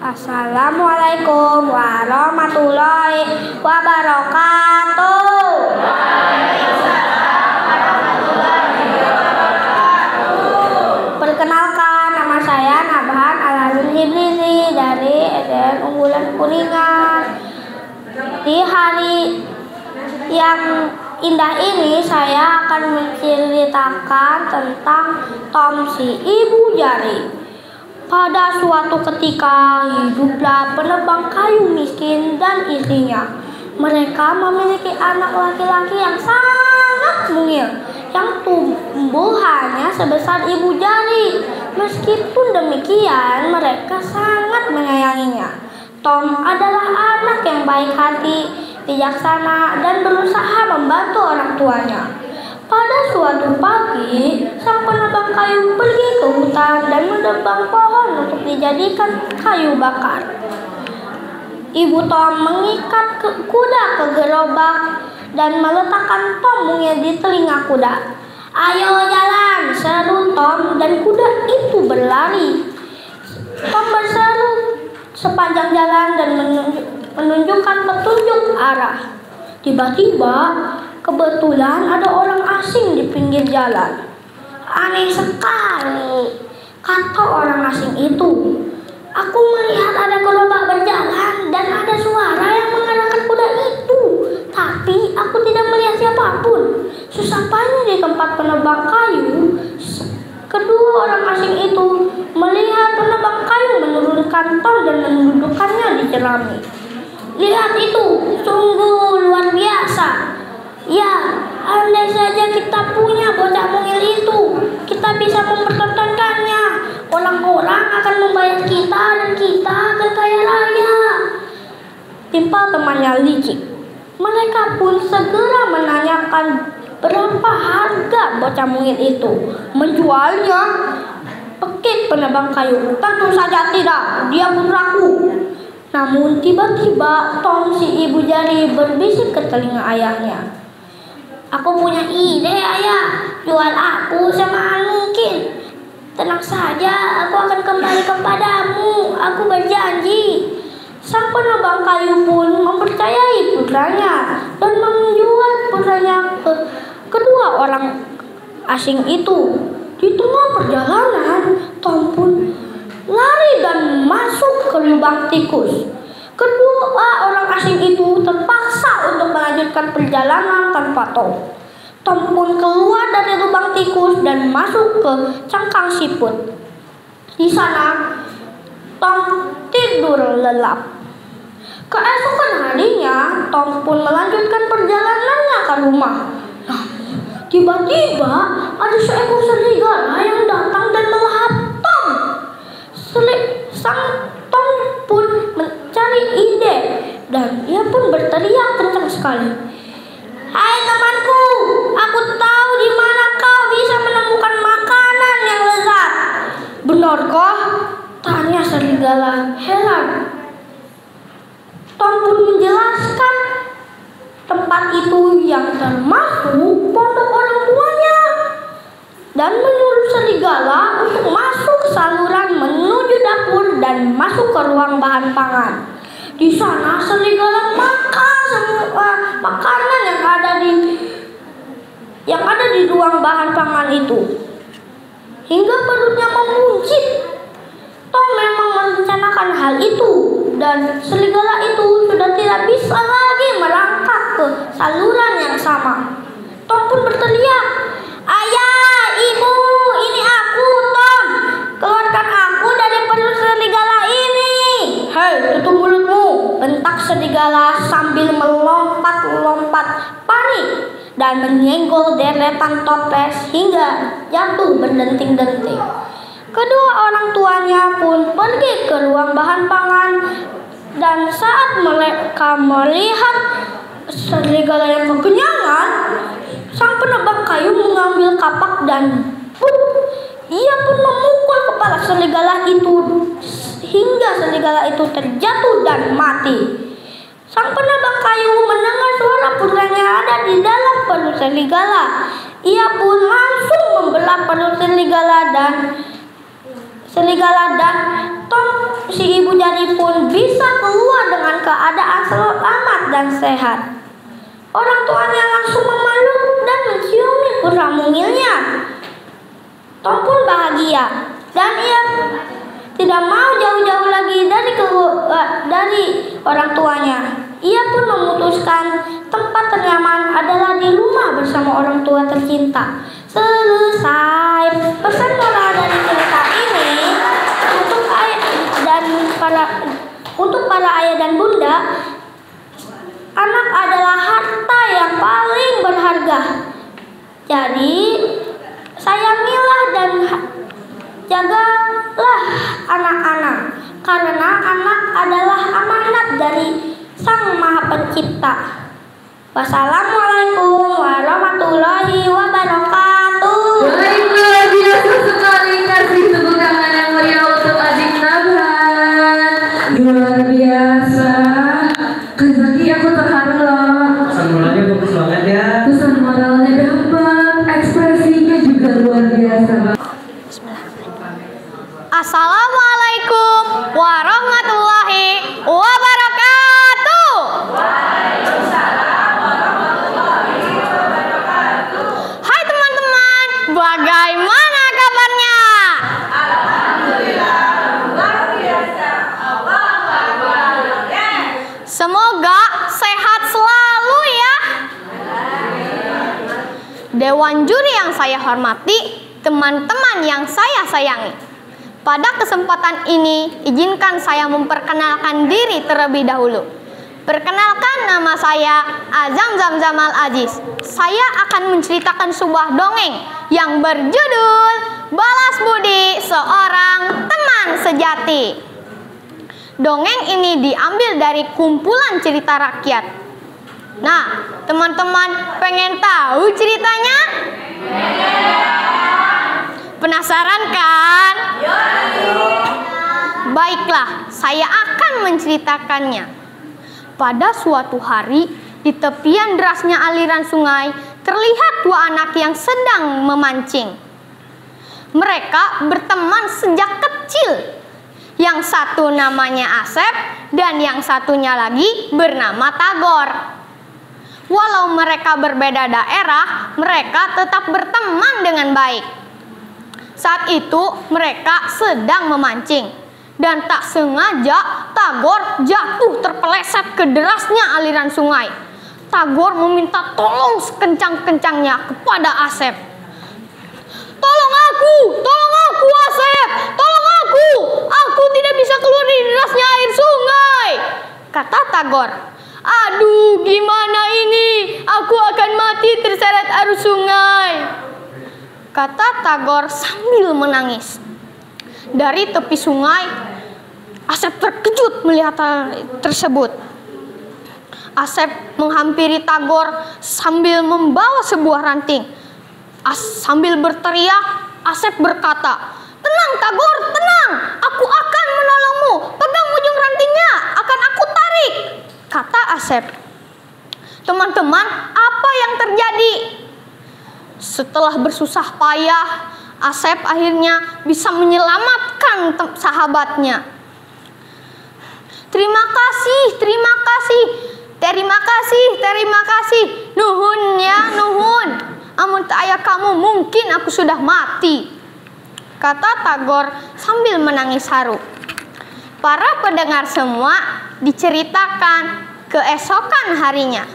Assalamualaikum warahmatullahi wabarakatuh. Perkenalkan, nama saya Nabhan Al-Azim Jibrili dari SDN Unggulan Kuningan. Di hari yang indah ini saya akan menceritakan tentang Tom si ibu jari. Pada suatu ketika hiduplah penebang kayu miskin dan istrinya. Mereka memiliki anak laki-laki yang sangat mungil, yang tumbuh hanya sebesar ibu jari. Meskipun demikian, mereka sangat menyayanginya. Tom adalah anak yang baik hati, bijaksana, dan berusaha membantu orang tuanya. Pada suatu pagi, sang penebang kayu pergi ke hutan dan menebang pohon untuk dijadikan kayu bakar. Ibu Tom mengikat kuda ke gerobak dan meletakkan Tom mungil di telinga kuda. "Ayo jalan!" seru Tom, dan kuda itu berlari. Tom berseru sepanjang jalan dan menunjukkan petunjuk arah. Tiba-tiba, kebetulan ada orang asing di pinggir jalan. "Aneh sekali," kata orang asing itu. "Aku melihat ada gerobak berjalan dan ada suara yang mengarahkan kuda itu. Tapi aku tidak melihat siapapun." Sesampainya di tempat penebang kayu, kedua orang asing itu melihat penebang kayu menurunkan Tom dan mendudukkannya di jerami. "Lihat itu, sungguh luar biasa. Ya, andai saja kita punya bocah mungil itu, kita bisa mempertontonkannya. Orang-orang akan membayar kita dan kita akan kaya raya." Timpal temannya licik. Mereka pun segera menanyakan berapa harga bocah mungil itu. "Menjualnya?" Pekik penebang kayu. "Tentu saja tidak, dia putraku." Namun tiba-tiba Tom si ibu jari berbisik ke telinga ayahnya. "Aku punya ide, ayah. Jual aku semahal mungkin. Tenang saja, aku akan kembali kepadamu. Aku berjanji." Sang penebang kayu pun mempercayai putranya dan menjual putranya ke kedua orang asing itu. Di tengah perjalanan, Tom pun lari dan masuk ke lubang tikus. Kedua orang asing itu terpaksa untuk melanjutkan perjalanan tanpa Tom. Tom pun keluar dari lubang tikus dan masuk ke cangkang siput. Di sana, Tom tidur lelap. Keesokan harinya, Tom pun melanjutkan perjalanannya ke rumah. Tiba-tiba ada seekor serigala yang datang dan melahap Tom. Sang Tom pun mencari ide dan ia pun berteriak kencang sekali. "Hai temanku, aku tahu di mana kau bisa menemukan makanan yang lezat." "Benarkah?" tanya serigala heran. Tom pun menjelaskan tempat itu yang termasuk pondok orang tuanya dan menyuruh serigala untuk masuk saluran menuju dapur dan masuk ke ruang bahan pangan. Di sana serigala makan semua makanan yang ada di ruang bahan pangan itu hingga perutnya membuncit. Tom memang merencanakan hal itu dan serigala itu sudah tidak bisa lagi merangkak ke saluran yang sama. Tom pun berteriak, "Ayah, ibu, ini aku, Tom. Keluarkan aku dari perut serigala ini." "Hei, tutup mulutmu!" bentak serigala sambil melompat-lompat panik dan menyenggol deretan toples hingga jatuh berdenting-denting. Kedua orang tuanya pun pergi ke ruang bahan pangan dan saat mereka melihat serigala yang kekenyangan, sang penebang kayu mengambil kapak dan ia pun memukul kepala serigala itu hingga serigala itu terjatuh dan mati. Sang penebang kayu mendengar suara putranya ada di dalam perut serigala. Ia pun langsung membelah perut serigala dan serigala dan si ibu jari pun bisa keluar dengan keadaan selamat dan sehat. Orang tuanya langsung memeluk dan menciumi putra mungilnya. Tom pun bahagia dan ia tidak mau jauh-jauh lagi dari orang tuanya. Ia pun memutuskan tempat ternyaman adalah di rumah bersama orang tua tercinta. Selesai. Pesan moral dari cerita ini untuk para ayah dan bunda, anak adalah harta yang paling berharga. Jadi sayangilah dan jagalah anak-anak, karena anak adalah amanat dari Sang Maha Pencipta. Wassalamualaikum warahmatullahi wabarakatuh. Baiklah, biasa sekali, kasih tepuk tangan yang meriah untuk adik Nabhan. Luar biasa. Kak Zaki, aku terharu loh. Pesan moralnya bagus banget ya. Pesan moralnya dapat, ekspresinya juga luar biasa. Assalamualaikum warahmatullahi wabarakatuh. Hai teman-teman, bagaimana kabarnya? Alhamdulillah, luar biasa. Semoga sehat selalu ya. Dewan juri yang saya hormati, teman-teman yang saya sayangi. Pada kesempatan ini, izinkan saya memperkenalkan diri terlebih dahulu. Perkenalkan, nama saya Azam Zamzamal Aziz. Saya akan menceritakan sebuah dongeng yang berjudul Balas Budi Seorang Teman Sejati. Dongeng ini diambil dari kumpulan cerita rakyat. Nah, teman-teman pengen tahu ceritanya? Penasaran kan? Baiklah, saya akan menceritakannya. Pada suatu hari, di tepian derasnya aliran sungai, terlihat dua anak yang sedang memancing. Mereka berteman sejak kecil. Yang satu namanya Asep dan yang satunya lagi bernama Tagor. Walau mereka berbeda daerah, mereka tetap berteman dengan baik. Saat itu mereka sedang memancing dan tak sengaja Tagor jatuh terpeleset ke derasnya aliran sungai. Tagor meminta tolong sekencang-kencangnya kepada Asep. Tolong aku Asep, tolong aku. Aku tidak bisa keluar dari derasnya air sungai, kata Tagor. Aduh, gimana ini? Aku akan mati terseret arus sungai, kata Tagor sambil menangis. Dari tepi sungai, Asep terkejut melihat hal tersebut. Asep menghampiri Tagor sambil membawa sebuah ranting. Sambil berteriak, Asep berkata, "Tenang Tagor, tenang. Aku akan menolongmu. Pegang ujung rantingnya, akan aku tarik," kata Asep. Teman-teman, apa yang terjadi? Setelah bersusah payah, Asep akhirnya bisa menyelamatkan sahabatnya. Terima kasih. Nuhun ya, nuhun. Amun tak aya kamu, mungkin aku sudah mati, kata Tagor sambil menangis haru. Para pendengar semua diceritakan keesokan harinya.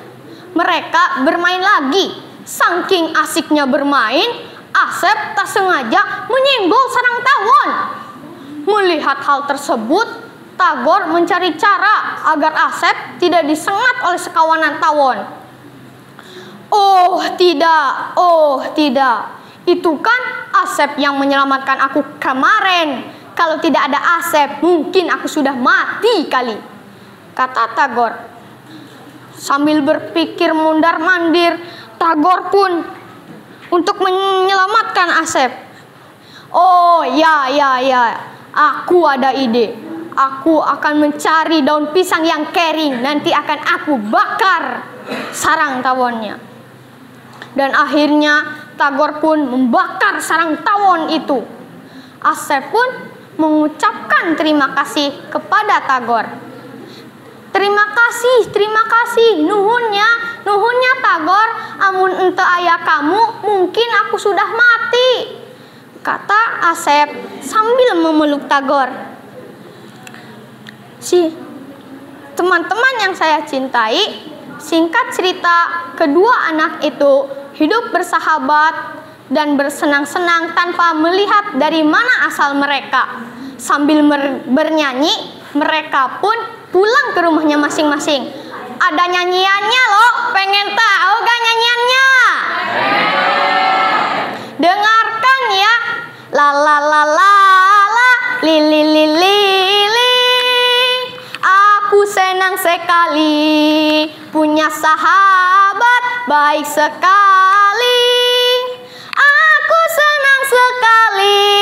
Mereka bermain lagi. Saking asiknya bermain, Asep tak sengaja menyenggol sarang tawon. Melihat hal tersebut, Tagor mencari cara agar Asep tidak disengat oleh sekawanan tawon. Oh tidak, itu kan Asep yang menyelamatkan aku kemarin. Kalau tidak ada Asep, mungkin aku sudah mati kali, kata Tagor. Sambil berpikir mondar-mandir, Tagor pun untuk menyelamatkan Asep. Oh ya, aku ada ide. Aku akan mencari daun pisang yang kering. Nanti akan aku bakar sarang tawonnya. Dan akhirnya Tagor pun membakar sarang tawon itu. Asep pun mengucapkan terima kasih kepada Tagor. Terima kasih, nuhunnya Tagor, amun ente aya kamu, mungkin aku sudah mati, kata Asep sambil memeluk Tagor. Teman-teman yang saya cintai, singkat cerita, kedua anak itu hidup bersahabat dan bersenang-senang tanpa melihat dari mana asal mereka. Sambil bernyanyi, mereka pun pulang ke rumahnya masing-masing. Ada nyanyiannya loh, pengen tahu gak nyanyiannya? Dengarkan ya. La la la la la, li li li li li. Aku senang sekali punya sahabat baik sekali. Aku senang sekali.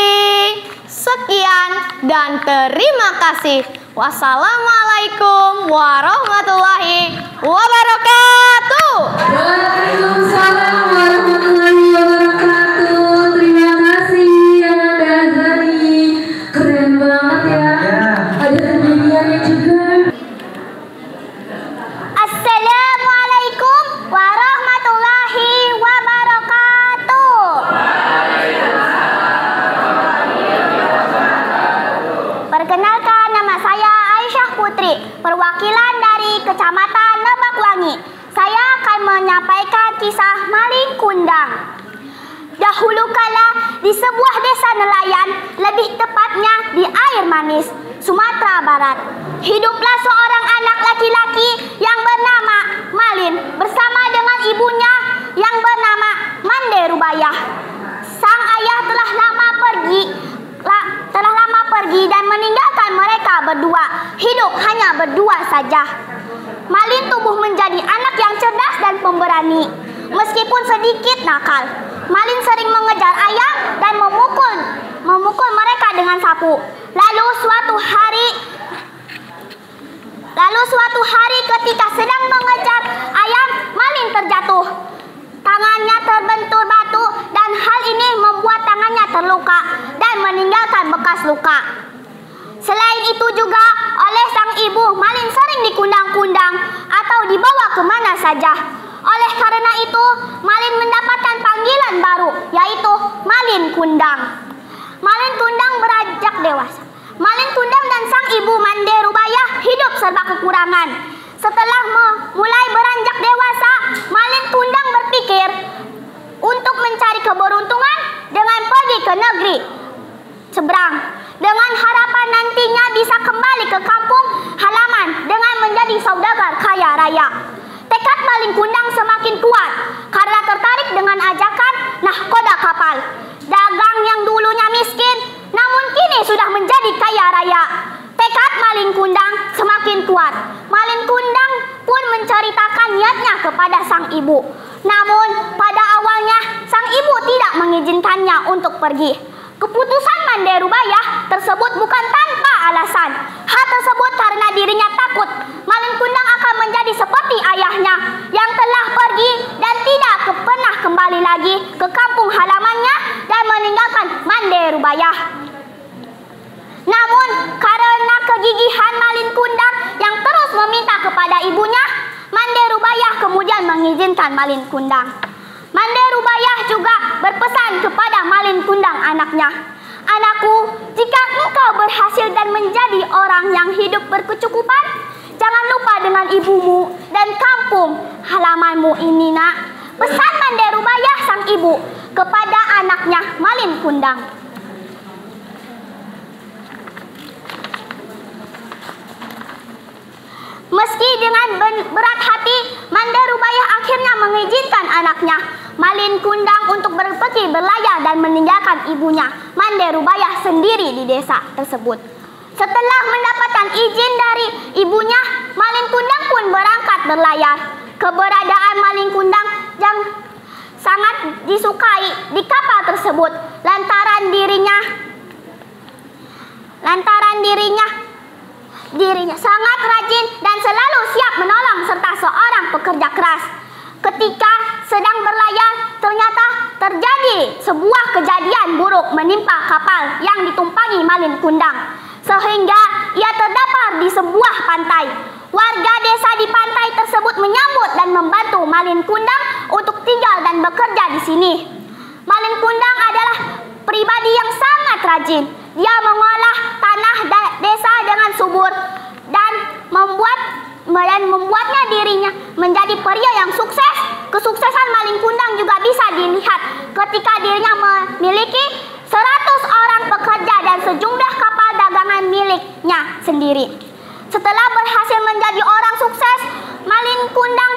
Sekian dan terima kasih. Wassalamualaikum warahmatullahi wabarakatuh. Waalaikumsalam warahmatullahi wabarakatuh. Terima kasih Ananda Azani. Keren banget ya. Ada nyanyiannya juga. Assalamualaikum warahmatullahi wabarakatuh. Perkenalkan, nama saya Aisyah Putri, perwakilan dari Kecamatan Lebakwangi. Saya akan menyampaikan kisah Maling Kundang. Dahulu kala di sebuah desa nelayan, lebih tepatnya di Air Manis, Sumatera Barat, hiduplah seorang anak laki-laki yang bernama Malin bersama dengan ibunya yang bernama Mande Rubayah. Sang ayah telah lama pergi dan meninggalkan mereka berdua, hidup hanya berdua saja. Malin tumbuh menjadi anak yang cerdas dan pemberani. Meskipun sedikit nakal, Malin sering mengejar ayam dan memukul mereka dengan sapu. Lalu suatu hari ketika sedang mengejar ayam, Malin terjatuh. Tangannya terbentur batu dan hal ini membuat tangannya terluka dan meninggalkan bekas luka. Selain itu juga oleh sang ibu, Malin sering dikundang-kundang atau dibawa kemana saja. Oleh karena itu, Malin mendapatkan panggilan baru, yaitu Malin Kundang. Malin Kundang beranjak dewasa. Malin Kundang dan sang ibu Mande Rubayah hidup serba kekurangan. Setelah mulai beranjak dewasa, Malin Kundang berpikir untuk mencari keberuntungan dengan pergi ke negeri seberang, dengan harapan nantinya bisa kembali ke kampung halaman dengan menjadi saudagar kaya raya. Tekad Malin Kundang semakin kuat karena tertarik dengan ajakan nahkoda kapal. Dagang yang dulunya miskin, namun kini sudah menjadi kaya raya. Tekad Malin Kundang semakin kuat. Malin Kundang pun menceritakan niatnya kepada sang ibu. Namun pada awalnya sang ibu tidak mengizinkannya untuk pergi. Keputusan Mande Rubayah tersebut bukan tanpa alasan. Hal tersebut karena dirinya takut Malin Kundang akan menjadi seperti ayahnya yang telah pergi dan tidak pernah kembali lagi ke kampung halamannya dan meninggalkan Mande Rubayah. Namun karena kegigihan Malin Kundang yang terus meminta kepada ibunya, Mande Rubayah kemudian mengizinkan Malin Kundang. Mande Rubayah juga berpesan kepada Malin Kundang anaknya, "Anakku, jika engkau berhasil dan menjadi orang yang hidup berkecukupan, jangan lupa dengan ibumu dan kampung halamanmu ini, nak." Pesan Mande Rubayah sang ibu kepada anaknya Malin Kundang. Meski dengan berat hati, Mande Rubayah akhirnya mengizinkan anaknya Malin Kundang untuk pergi berlayar dan meninggalkan ibunya Mande Rubayah sendiri di desa tersebut. Setelah mendapatkan izin dari ibunya, Malin Kundang pun berangkat berlayar. Keberadaan Malin Kundang yang sangat disukai di kapal tersebut lantaran dirinya sangat rajin dan selalu siap menolong serta seorang pekerja keras. Ketika sedang berlayar, ternyata terjadi sebuah kejadian buruk menimpa kapal yang ditumpangi Malin Kundang, sehingga ia terdampar di sebuah pantai. Warga desa di pantai tersebut menyambut dan membantu Malin Kundang untuk tinggal dan bekerja di sini. Malin Kundang adalah pribadi yang sangat rajin. Dia mengolah tanah desa dengan subur dan membuatnya dirinya menjadi pria yang sukses. Kesuksesan Malin Kundang juga bisa dilihat ketika dirinya memiliki 100 orang pekerja dan sejumlah kapal dagangan miliknya sendiri. Setelah berhasil menjadi orang sukses, Malin Kundang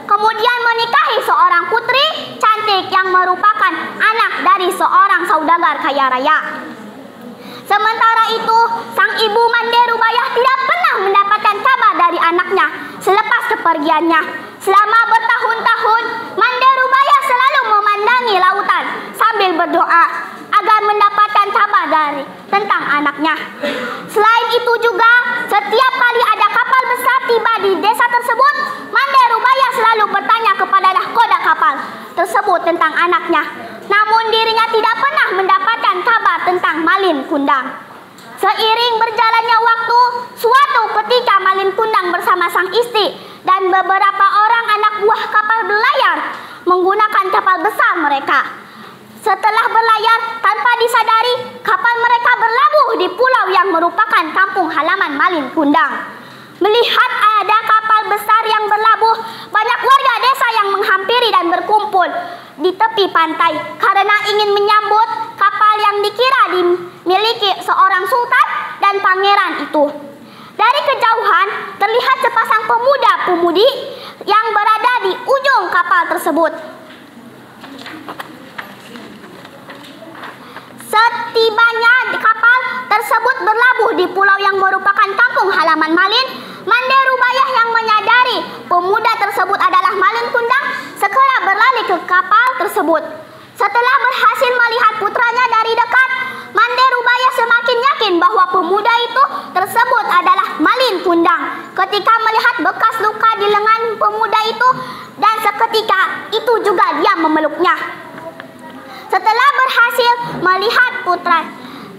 kemudian menikahi seorang putri cantik yang merupakan anak dari seorang saudagar kaya raya. Sementara itu, sang ibu Mande Rubayah tidak pernah mendapatkan kabar dari anaknya selepas kepergiannya. Selama bertahun-tahun, Mande Rubayah selalu memandangi lautan sambil berdoa agar mendapatkan kabar tentang anaknya. Selain itu juga, setiap kali ada kapal besar tiba di desa tersebut, Mande Rubayah selalu bertanya kepada nahkoda kapal tersebut tentang anaknya. Namun dirinya tidak pernah mendapatkan kabar tentang Malin Kundang. Seiring berjalannya waktu, suatu ketika Malin Kundang bersama sang istri dan beberapa orang anak buah kapal berlayar menggunakan kapal besar mereka. Setelah berlayar, tanpa disadari, kapal mereka berlabuh di pulau yang merupakan kampung halaman Malin Kundang. Melihat ada kapal besar yang berlabuh, banyak warga desa yang menghampiri dan berkumpul di tepi pantai karena ingin menyambut kapal yang dikira dimiliki seorang sultan dan pangeran itu. Dari kejauhan, terlihat sepasang pemuda-pemudi yang berada di ujung kapal tersebut. Setibanya kapal tersebut berlabuh di pulau yang merupakan kampung halaman Malin, Mande Rubayah yang menyadari pemuda tersebut adalah Malin Kundang segera berlari ke kapal tersebut. Setelah berhasil melihat putranya dari dekat, Mande Rubayah semakin yakin bahwa pemuda itu tersebut adalah Malin Kundang. Ketika melihat bekas luka di lengan pemuda itu, dan seketika itu juga dia memeluknya. Setelah berhasil melihat putra,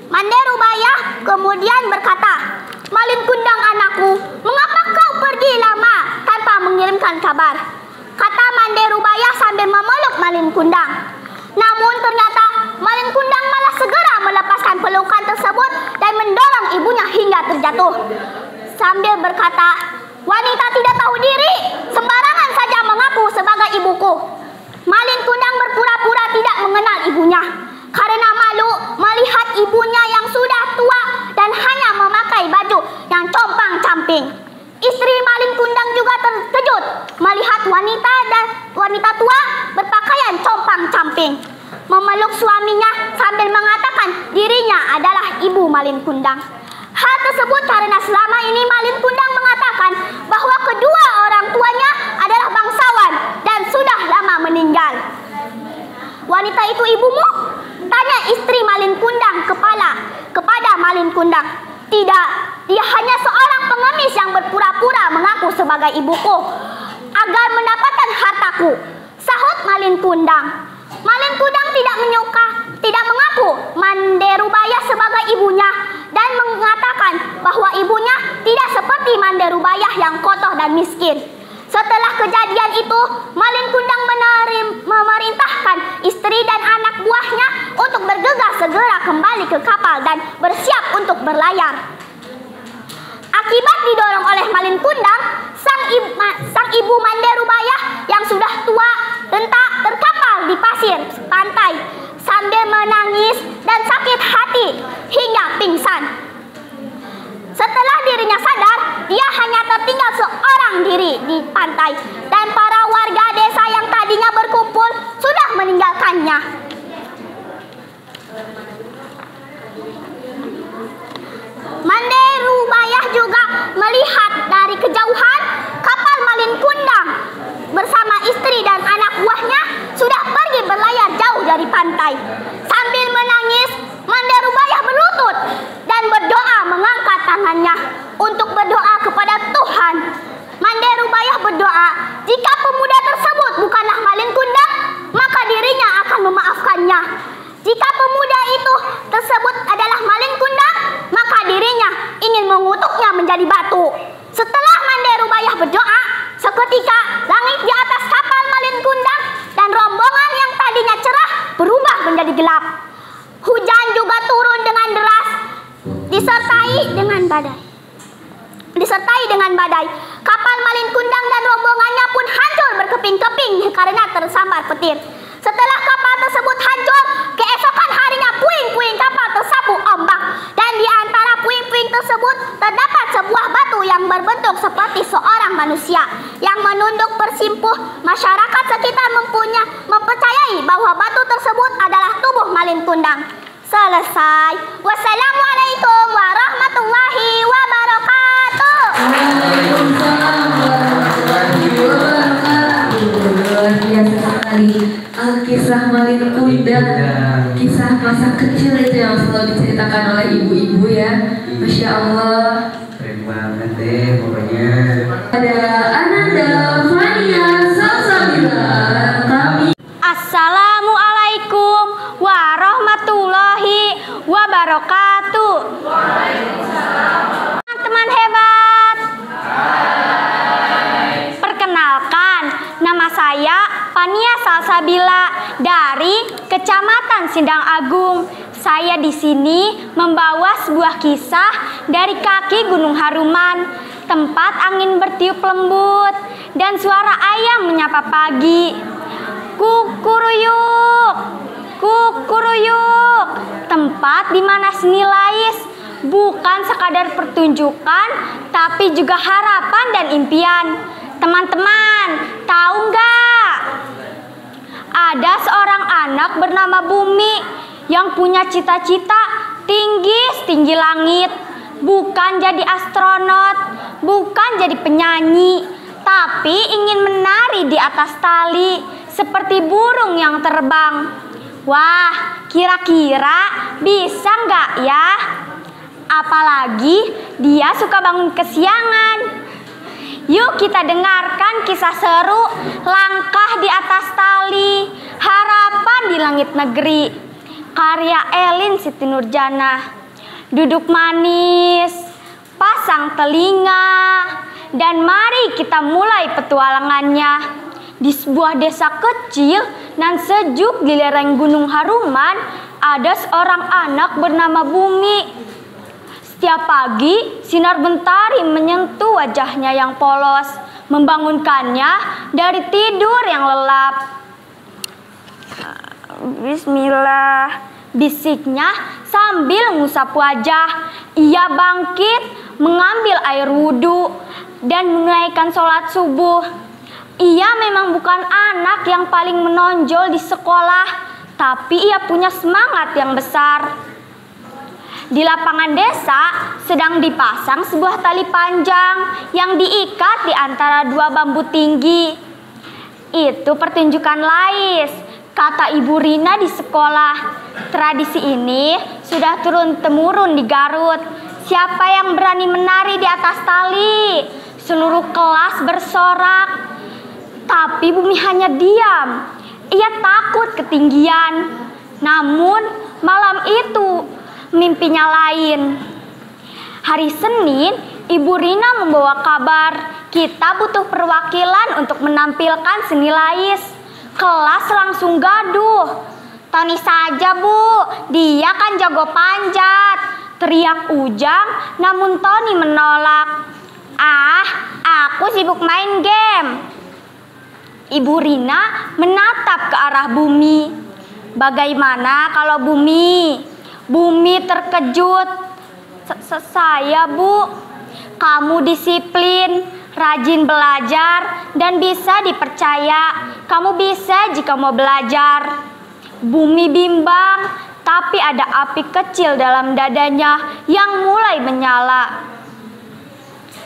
Mande Rubayah kemudian berkata, "Malin Kundang anakku, mengapa kau pergi lama tanpa mengirimkan kabar?" Kata Mande Rubayah sambil memeluk Malin Kundang. Namun ternyata Malin Kundang malah segera melepaskan pelukan tersebut dan mendorong ibunya hingga terjatuh. Sambil berkata, "Wanita tidak tahu diri, sembarangan saja mengaku sebagai ibuku." Malin Kundang berpura-pura tidak mengenal ibunya karena malu melihat ibunya yang sudah tua dan hanya memakai baju yang compang-camping. Istri Malin Kundang juga terkejut melihat wanita tua berpakaian compang-camping, memeluk suaminya sambil mengatakan dirinya adalah ibu Malin Kundang. Hal tersebut karena selama ini Malin Kundang mengatakan bahwa kedua orang tuanya adalah bangsawan dan sudah lama meninggal. "Wanita itu ibumu?" tanya istri Malin Kundang kepada Malin Kundang. "Tidak, dia hanya seorang pengemis yang berpura-pura mengaku sebagai ibuku agar mendapatkan hartaku," sahut Malin Kundang. Malin Kundang tidak mengaku Mande Rubayah sebagai ibunya dan mengatakan bahwa ibunya tidak seperti Mande Rubayah yang kotor dan miskin. Setelah kejadian itu, Malin Kundang memerintahkan istri dan anak buahnya untuk bergegas segera kembali ke kapal dan bersiap untuk berlayar. Akibat didorong oleh Malin Kundang, sang ibu Mande Rubayah yang sudah tua terkapar di pasir pantai sambil menangis dan sakit hati hingga pingsan. Setelah dirinya sadar, dia hanya tertinggal seorang diri di pantai dan para warga desa yang tadinya berkumpul sudah meninggalkannya. Mande Rubayah juga melihat dari kejauhan kapal Malin Kundang bersama istri dan anak buahnya sudah pergi berlayar jauh dari pantai. Sambil menangis, Mande Rubayah berlutut dan berdoa mengangkat tangannya untuk berdoa kepada Tuhan. Mande Rubayah berdoa menjadi gelap. Hujan juga turun dengan deras, disertai dengan badai. Kapal Malin Kundang dan rombongannya pun hancur berkeping-keping karena tersambar petir. Setelah kapal tersebut hancur, keesokan harinya puing-puing kapal tersapu ombak. Dan di antara puing-puing tersebut terdapat sebuah batu yang berbentuk seperti seorang manusia yang menunduk bersimpuh. Masyarakat sekitar mempercayai bahwa batu tersebut adalah tubuh Malin Kundang. Selesai. Wassalamualaikum warahmatullahi wabarakatuh. Waalaikumsalam warahmatullahi wabarakatuh. Luar biasa sekali. Kisah Malin Kundang, kisah masa kecil itu yang selalu diceritakan oleh ibu-ibu ya. Masya Allah. Keren banget deh pokoknya. Ada Ananda, Fania, Salsabila, kami. Assalamualaikum warahmatullahi wabarakatuh. Teman-teman hebat. Perkenalkan, nama saya Fania Salsabila dari Kecamatan Sindang Agung. Saya di sini membawa sebuah kisah dari kaki Gunung Haruman, tempat angin bertiup lembut dan suara ayam menyapa pagi. Kukuruyuk, kukuruyuk, tempat di mana seni lais bukan sekadar pertunjukan, tapi juga harapan dan impian. Teman-teman, tahu nggak? Ada seorang anak bernama Bumi yang punya cita-cita tinggi langit. Bukan jadi astronot, bukan jadi penyanyi, tapi ingin menari di atas tali seperti burung yang terbang. Wah, kira-kira bisa nggak ya? Apalagi dia suka bangun kesiangan. Yuk kita dengarkan kisah seru Langkah di Atas Tali, Harapan di Langit Negeri, karya Elin Siti Nurjana. Duduk manis, pasang telinga, dan mari kita mulai petualangannya. Di sebuah desa kecil nan sejuk di lereng Gunung Haruman, ada seorang anak bernama Bumi. Setiap pagi, sinar mentari menyentuh wajahnya yang polos, membangunkannya dari tidur yang lelap. Bismillah, bisiknya sambil mengusap wajah. Ia bangkit, mengambil air wudhu, dan menunaikan sholat subuh. Ia memang bukan anak yang paling menonjol di sekolah, tapi ia punya semangat yang besar. Di lapangan desa sedang dipasang sebuah tali panjang yang diikat di antara dua bambu tinggi. Itu pertunjukan lais, kata Ibu Rina di sekolah. Tradisi ini sudah turun-temurun di Garut. Siapa yang berani menari di atas tali? Seluruh kelas bersorak. Tapi Bumi hanya diam. Ia takut ketinggian. Namun malam itu mimpinya lain. Hari Senin, Ibu Rina membawa kabar, kita butuh perwakilan untuk menampilkan seni lais. Kelas langsung gaduh. Tony saja Bu, dia kan jago panjat, teriak Ujang, namun Tony menolak. Ah, aku sibuk main game. Ibu Rina menatap ke arah Bumi. Bagaimana kalau Bumi? Bumi terkejut. Saya Bu, kamu disiplin, rajin belajar, dan bisa dipercaya. Kamu bisa jika mau belajar. Bumi bimbang, tapi ada api kecil dalam dadanya yang mulai menyala.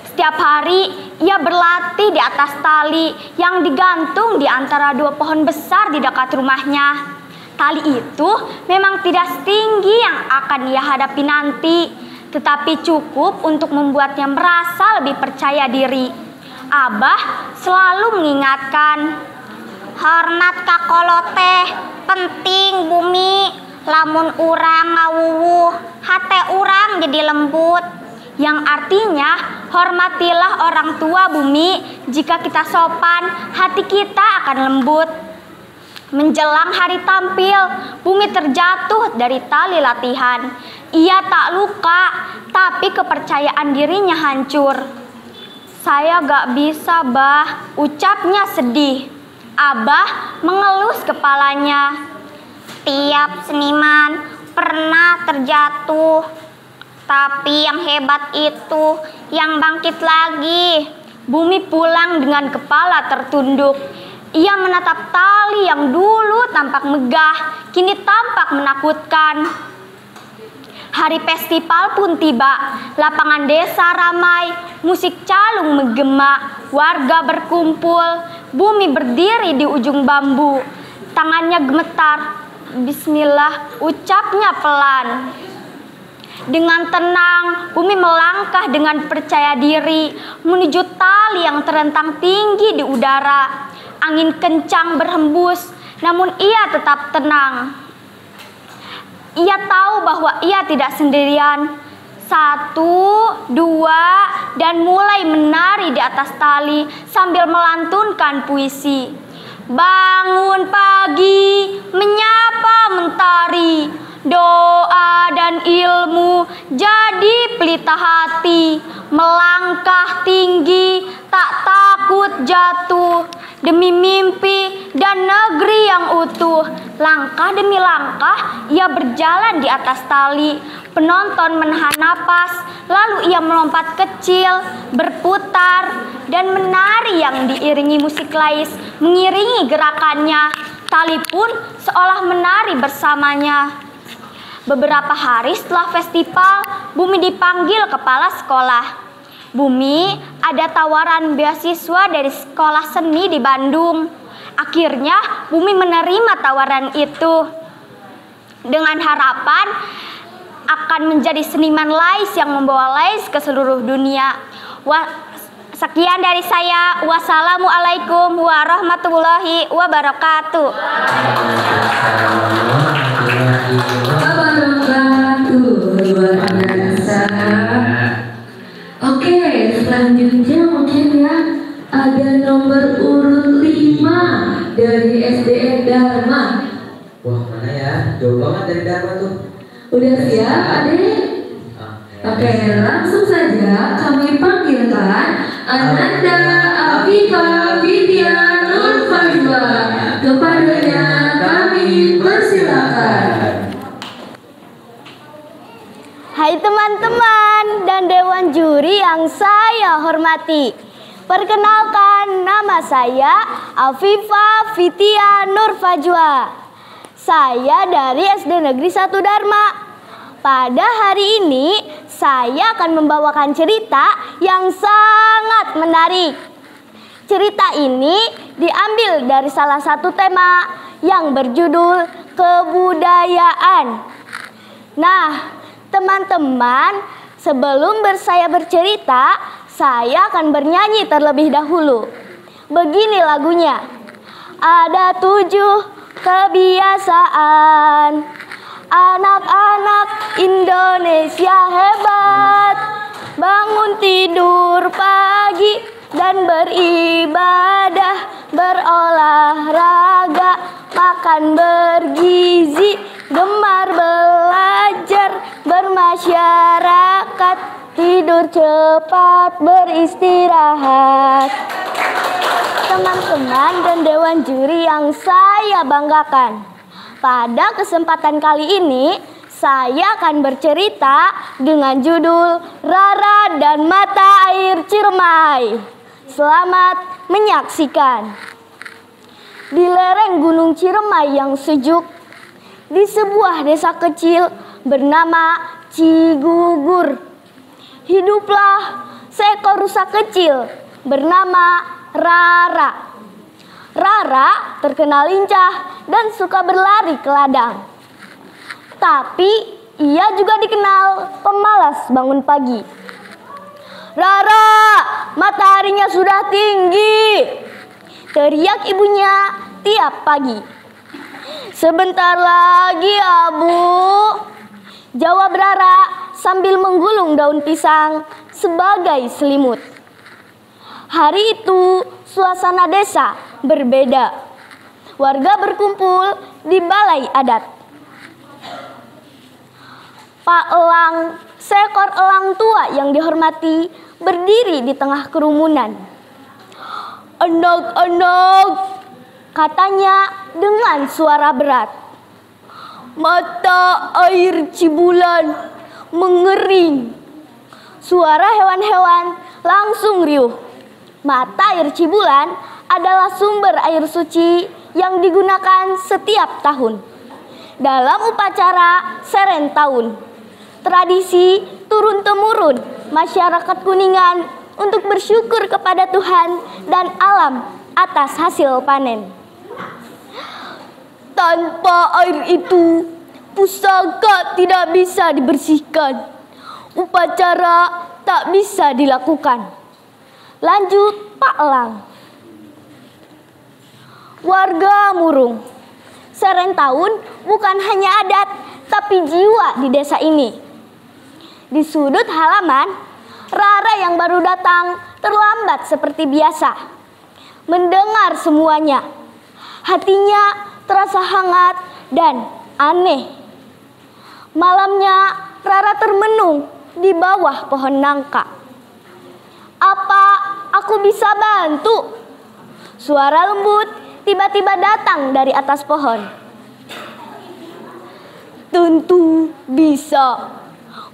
Setiap hari ia berlatih di atas tali yang digantung di antara dua pohon besar di dekat rumahnya. Tali itu memang tidak setinggi yang akan ia hadapi nanti, tetapi cukup untuk membuatnya merasa lebih percaya diri. Abah selalu mengingatkan, hormat kakoloteh, penting Bumi, lamun urang ngawuwuh, hate urang jadi lembut. Yang artinya, hormatilah orang tua Bumi, jika kita sopan, hati kita akan lembut. Menjelang hari tampil, Bumi terjatuh dari tali latihan. Ia tak luka, tapi kepercayaan dirinya hancur. Saya gak bisa, Bah, ucapnya sedih. Abah mengelus kepalanya. Tiap seniman pernah terjatuh, tapi yang hebat itu yang bangkit lagi. Bumi pulang dengan kepala tertunduk. Ia menatap tali yang dulu tampak megah, kini tampak menakutkan. Hari festival pun tiba. Lapangan desa ramai, musik calung menggema, warga berkumpul. Bumi berdiri di ujung bambu, tangannya gemetar. Bismillah, ucapnya pelan. Dengan tenang, Bumi melangkah dengan percaya diri menuju tali yang terentang tinggi di udara. Angin kencang berhembus, namun ia tetap tenang. Ia tahu bahwa ia tidak sendirian. 1, 2, dan mulai menari di atas tali sambil melantunkan puisi. Bangun pagi, menyapa mentari, doa dan ilmu jadi pelita hati. Melangkah tinggi, tak takut jatuh, demi mimpi dan negeri yang utuh. Langkah demi langkah, ia berjalan di atas tali. Penonton menahan napas, lalu ia melompat kecil, berputar, dan menari yang diiringi musik lais, mengiringi gerakannya. Tali pun seolah menari bersamanya. Beberapa hari setelah festival, Bumi dipanggil kepala sekolah. Bumi, ada tawaran beasiswa dari sekolah seni di Bandung. Akhirnya Bumi menerima tawaran itu dengan harapan akan menjadi seniman lais yang membawa lais ke seluruh dunia. Sekian dari saya. Wassalamualaikum warahmatullahi wabarakatuh. Luar biasa. Oke, selanjutnya mungkin ya ada nomor urut 5 dari SDN Dharma. Wah, mana ya? Jauh banget dari Dharma tuh. Udah siap, Adik? Oke, langsung saja kami panggilkan Ananda Afifah Vidya Nur Fajwa. Kepadanya kami persilakan. Hai teman-teman dan dewan juri yang saya hormati. Perkenalkan, nama saya Afifah Vidya Nur Fajwa. Saya dari SD Negeri 1 Dharma. Pada hari ini saya akan membawakan cerita yang sangat menarik. Cerita ini diambil dari salah satu tema yang berjudul kebudayaan. Nah, teman-teman, sebelum saya bercerita, saya akan bernyanyi terlebih dahulu. Begini lagunya. Ada 7 kebiasaan anak-anak Indonesia hebat. Bangun tidur pagi dan beribadah, berolahraga, makan bergizi, gemar belajar, bermasyarakat, tidur cepat, beristirahat. Teman-teman dan dewan juri yang saya banggakan, pada kesempatan kali ini saya akan bercerita dengan judul Rara dan Mata Air Ciremai. Selamat menyaksikan. Di lereng Gunung Ciremai yang sejuk, di sebuah desa kecil bernama Cigugur, hiduplah seekor rusa kecil bernama Rara. Rara terkenal lincah dan suka berlari ke ladang. Tapi ia juga dikenal pemalas bangun pagi. Rara, mataharinya sudah tinggi, teriak ibunya tiap pagi. Sebentar lagi, Abu, jawab Rara sambil menggulung daun pisang sebagai selimut. Hari itu suasana desa berbeda. Warga berkumpul di balai adat. Pak Elang, seekor elang tua yang dihormati, berdiri di tengah kerumunan. "Anak-anak," katanya dengan suara berat, "mata air Cibulan mengering." Suara hewan-hewan langsung riuh. Mata air Cibulan adalah sumber air suci yang digunakan setiap tahun dalam upacara Serentahun. Tradisi turun-temurun masyarakat Kuningan untuk bersyukur kepada Tuhan dan alam atas hasil panen. Tanpa air itu, pusaka tidak bisa dibersihkan. Upacara tak bisa dilakukan. Lanjut Pak Elang. Warga murung. Serentahun bukan hanya adat, tapi jiwa di desa ini. Di sudut halaman, Rara yang baru datang terlambat seperti biasa. Mendengar semuanya, hatinya terasa hangat dan aneh. Malamnya, Rara termenung di bawah pohon nangka. "Apa aku bisa bantu?" Suara lembut tiba-tiba datang dari atas pohon. "Tentu bisa,"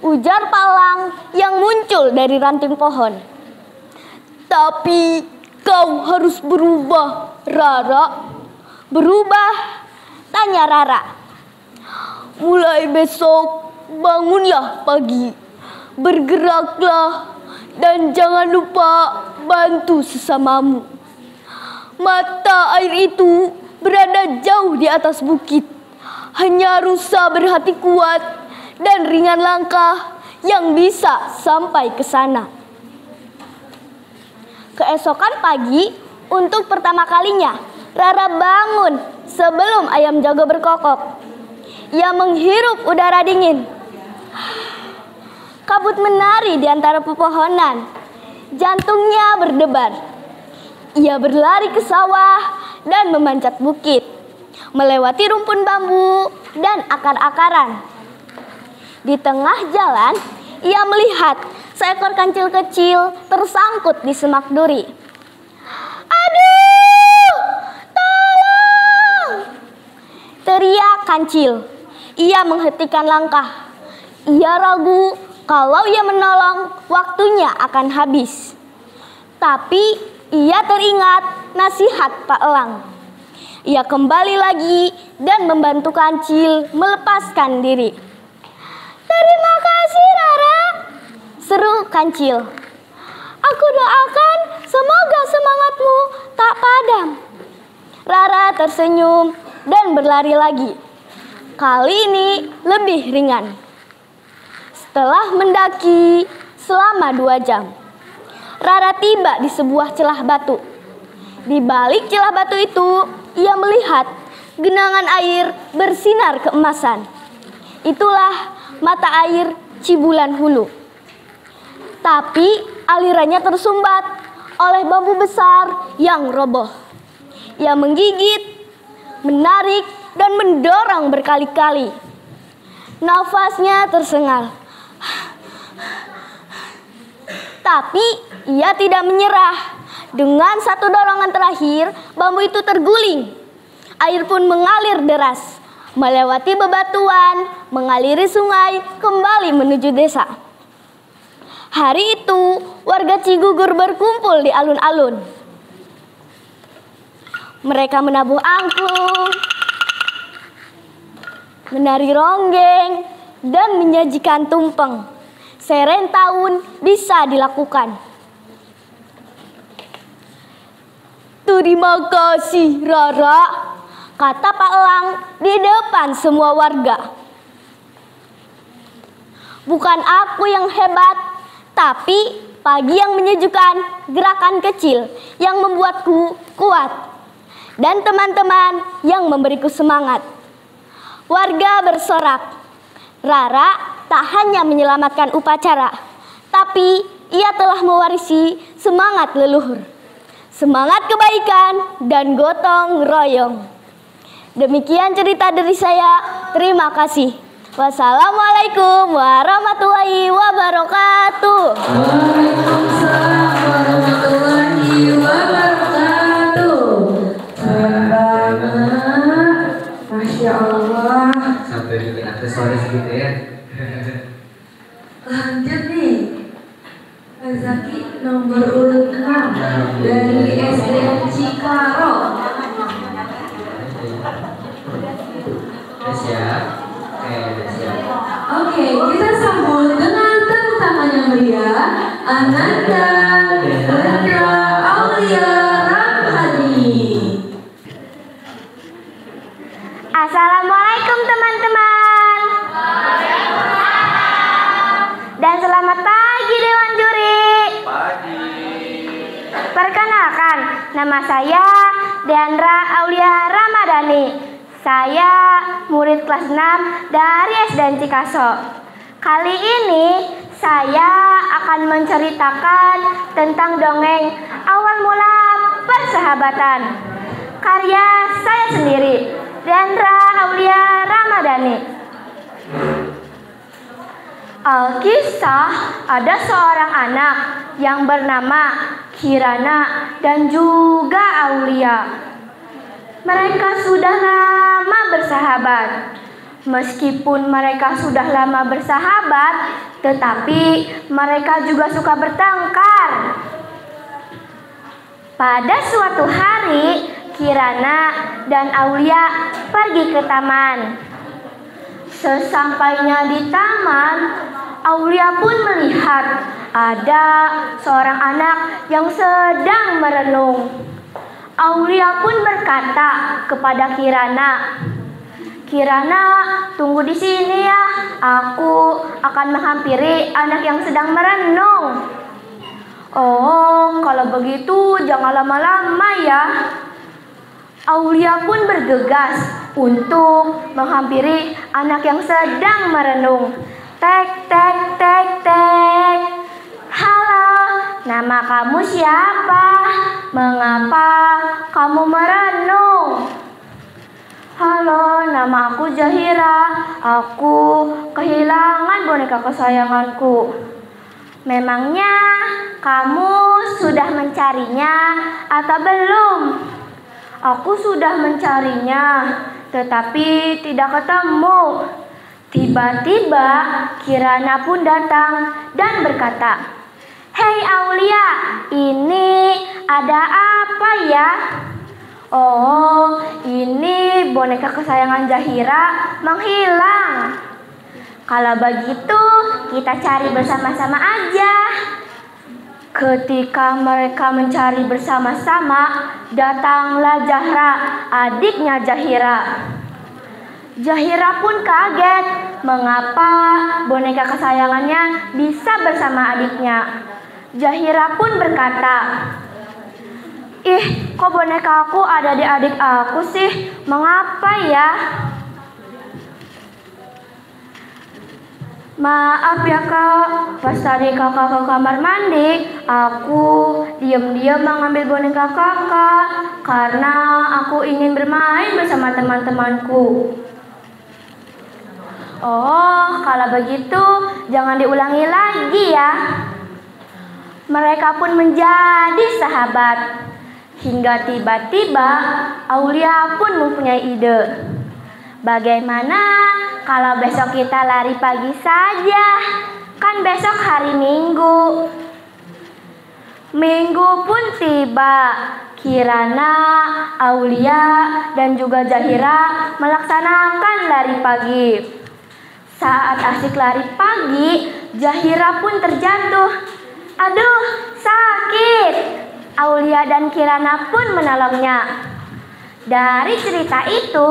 ujar Pak Elang yang muncul dari ranting pohon. "Tapi kau harus berubah, Rara." "Berubah?" tanya Rara. "Mulai besok bangunlah pagi, bergeraklah, dan jangan lupa bantu sesamamu. Mata air itu berada jauh di atas bukit. Hanya rusa berhati kuat dan ringan langkah yang bisa sampai ke sana." Keesokan pagi, untuk pertama kalinya, Rara bangun sebelum ayam jago berkokok. Ia menghirup udara dingin. Kabut menari di antara pepohonan. Jantungnya berdebar. Ia berlari ke sawah dan memanjat bukit, melewati rumpun bambu dan akar-akaran. Di tengah jalan, ia melihat seekor kancil kecil tersangkut di semak duri. "Aduh, tolong!" teriak kancil. Ia menghentikan langkah. Ia ragu kalau ia menolong, waktunya akan habis. Tapi ia teringat nasihat Pak Elang. Ia kembali lagi dan membantu kancil melepaskan diri. "Terima kasih, Rara," seru kancil. "Aku doakan semoga semangatmu tak padam." Rara tersenyum dan berlari lagi. Kali ini lebih ringan. Setelah mendaki selama 2 jam, Rara tiba di sebuah celah batu. Di balik celah batu itu, ia melihat genangan air bersinar keemasan. Itulah mata air Cibulan Hulu. Tapi alirannya tersumbat oleh bambu besar yang roboh. Ia menggigit, menarik, dan mendorong berkali-kali. Nafasnya tersengal. Tapi ia tidak menyerah. Dengan satu dorongan terakhir, bambu itu terguling. Air pun mengalir deras, melewati bebatuan, mengaliri sungai, kembali menuju desa. Hari itu, warga Cigugur berkumpul di alun-alun. Mereka menabuh angklung, menari ronggeng, dan menyajikan tumpeng. Serentahun bisa dilakukan. "Terima kasih, Rara," kata Pak Elang di depan semua warga. "Bukan aku yang hebat, tapi pagi yang menyejukkan, gerakan kecil yang membuatku kuat, dan teman-teman yang memberiku semangat." Warga bersorak. Rara tak hanya menyelamatkan upacara, tapi ia telah mewarisi semangat leluhur, semangat kebaikan dan gotong royong. Demikian cerita dari saya. Terima kasih. Wassalamualaikum warahmatullahi wabarakatuh. Waalaikumsalam warahmatullahi wabarakatuh. Keren banget. Masya Allah. Sampai bikin aksesoris gitu ya. Lanjut nih. Pak Zaki nomor urut 6 dari SDN Cikaro. Udah siap? Udah siap. Oke, kita sambut dengan tepuk tangan yang meriah Ananda Rendra Aulia Ramhani. Assalamualaikum teman-teman. Dan selamat pagi Dewan Juri. Perkenalkan, nama saya Deandra Aulia Ramadhani. Saya murid kelas 6 dari SDN Cikaso. Kali ini saya akan menceritakan tentang dongeng awal mula persahabatan. Karya saya sendiri, Deandra Aulia Ramadhani. Alkisah, ada seorang anak yang bernama Kirana dan juga Aulia. Mereka sudah lama bersahabat. Meskipun mereka sudah lama bersahabat, tetapi mereka juga suka bertengkar. Pada suatu hari, Kirana dan Aulia pergi ke taman. Sesampainya di taman, Aulia pun melihat ada seorang anak yang sedang merenung. Aulia pun berkata kepada Kirana, "Kirana, tunggu di sini ya. Aku akan menghampiri anak yang sedang merenung." "Oh, kalau begitu jangan lama-lama ya." Aulia pun bergegas untuk menghampiri anak yang sedang merenung. Tek, tek, tek, tek. "Halo, nama kamu siapa? Mengapa kamu merenung?" "Halo, nama aku Zahira. Aku kehilangan boneka kesayanganku." "Memangnya kamu sudah mencarinya atau belum?" "Aku sudah mencarinya, tetapi tidak ketemu." Tiba-tiba Kirana pun datang dan berkata, "Hei Aulia, ini ada apa ya?" "Oh, ini boneka kesayangan Zahira menghilang." "Kalau begitu kita cari bersama-sama aja." Ketika mereka mencari bersama-sama, datanglah Zahra, adiknya Zahira. Zahira pun kaget mengapa boneka kesayangannya bisa bersama adiknya. Zahira pun berkata, "Ih, kok boneka aku ada di adik aku sih? Mengapa ya?" "Maaf ya kak, pas tadi kakak ke kamar mandi, aku diam-diam mengambil boneka kakak karena aku ingin bermain bersama teman-temanku." "Oh, kalau begitu jangan diulangi lagi ya." Mereka pun menjadi sahabat. Hingga tiba-tiba Aulia pun mempunyai ide. "Bagaimana kalau besok kita lari pagi saja? Kan besok hari Minggu." Minggu pun tiba. Kirana, Aulia, dan juga Zahira melaksanakan lari pagi. Saat asik lari pagi, Zahira pun terjatuh. "Aduh, sakit!" Aulia dan Kirana pun menolongnya. Dari cerita itu,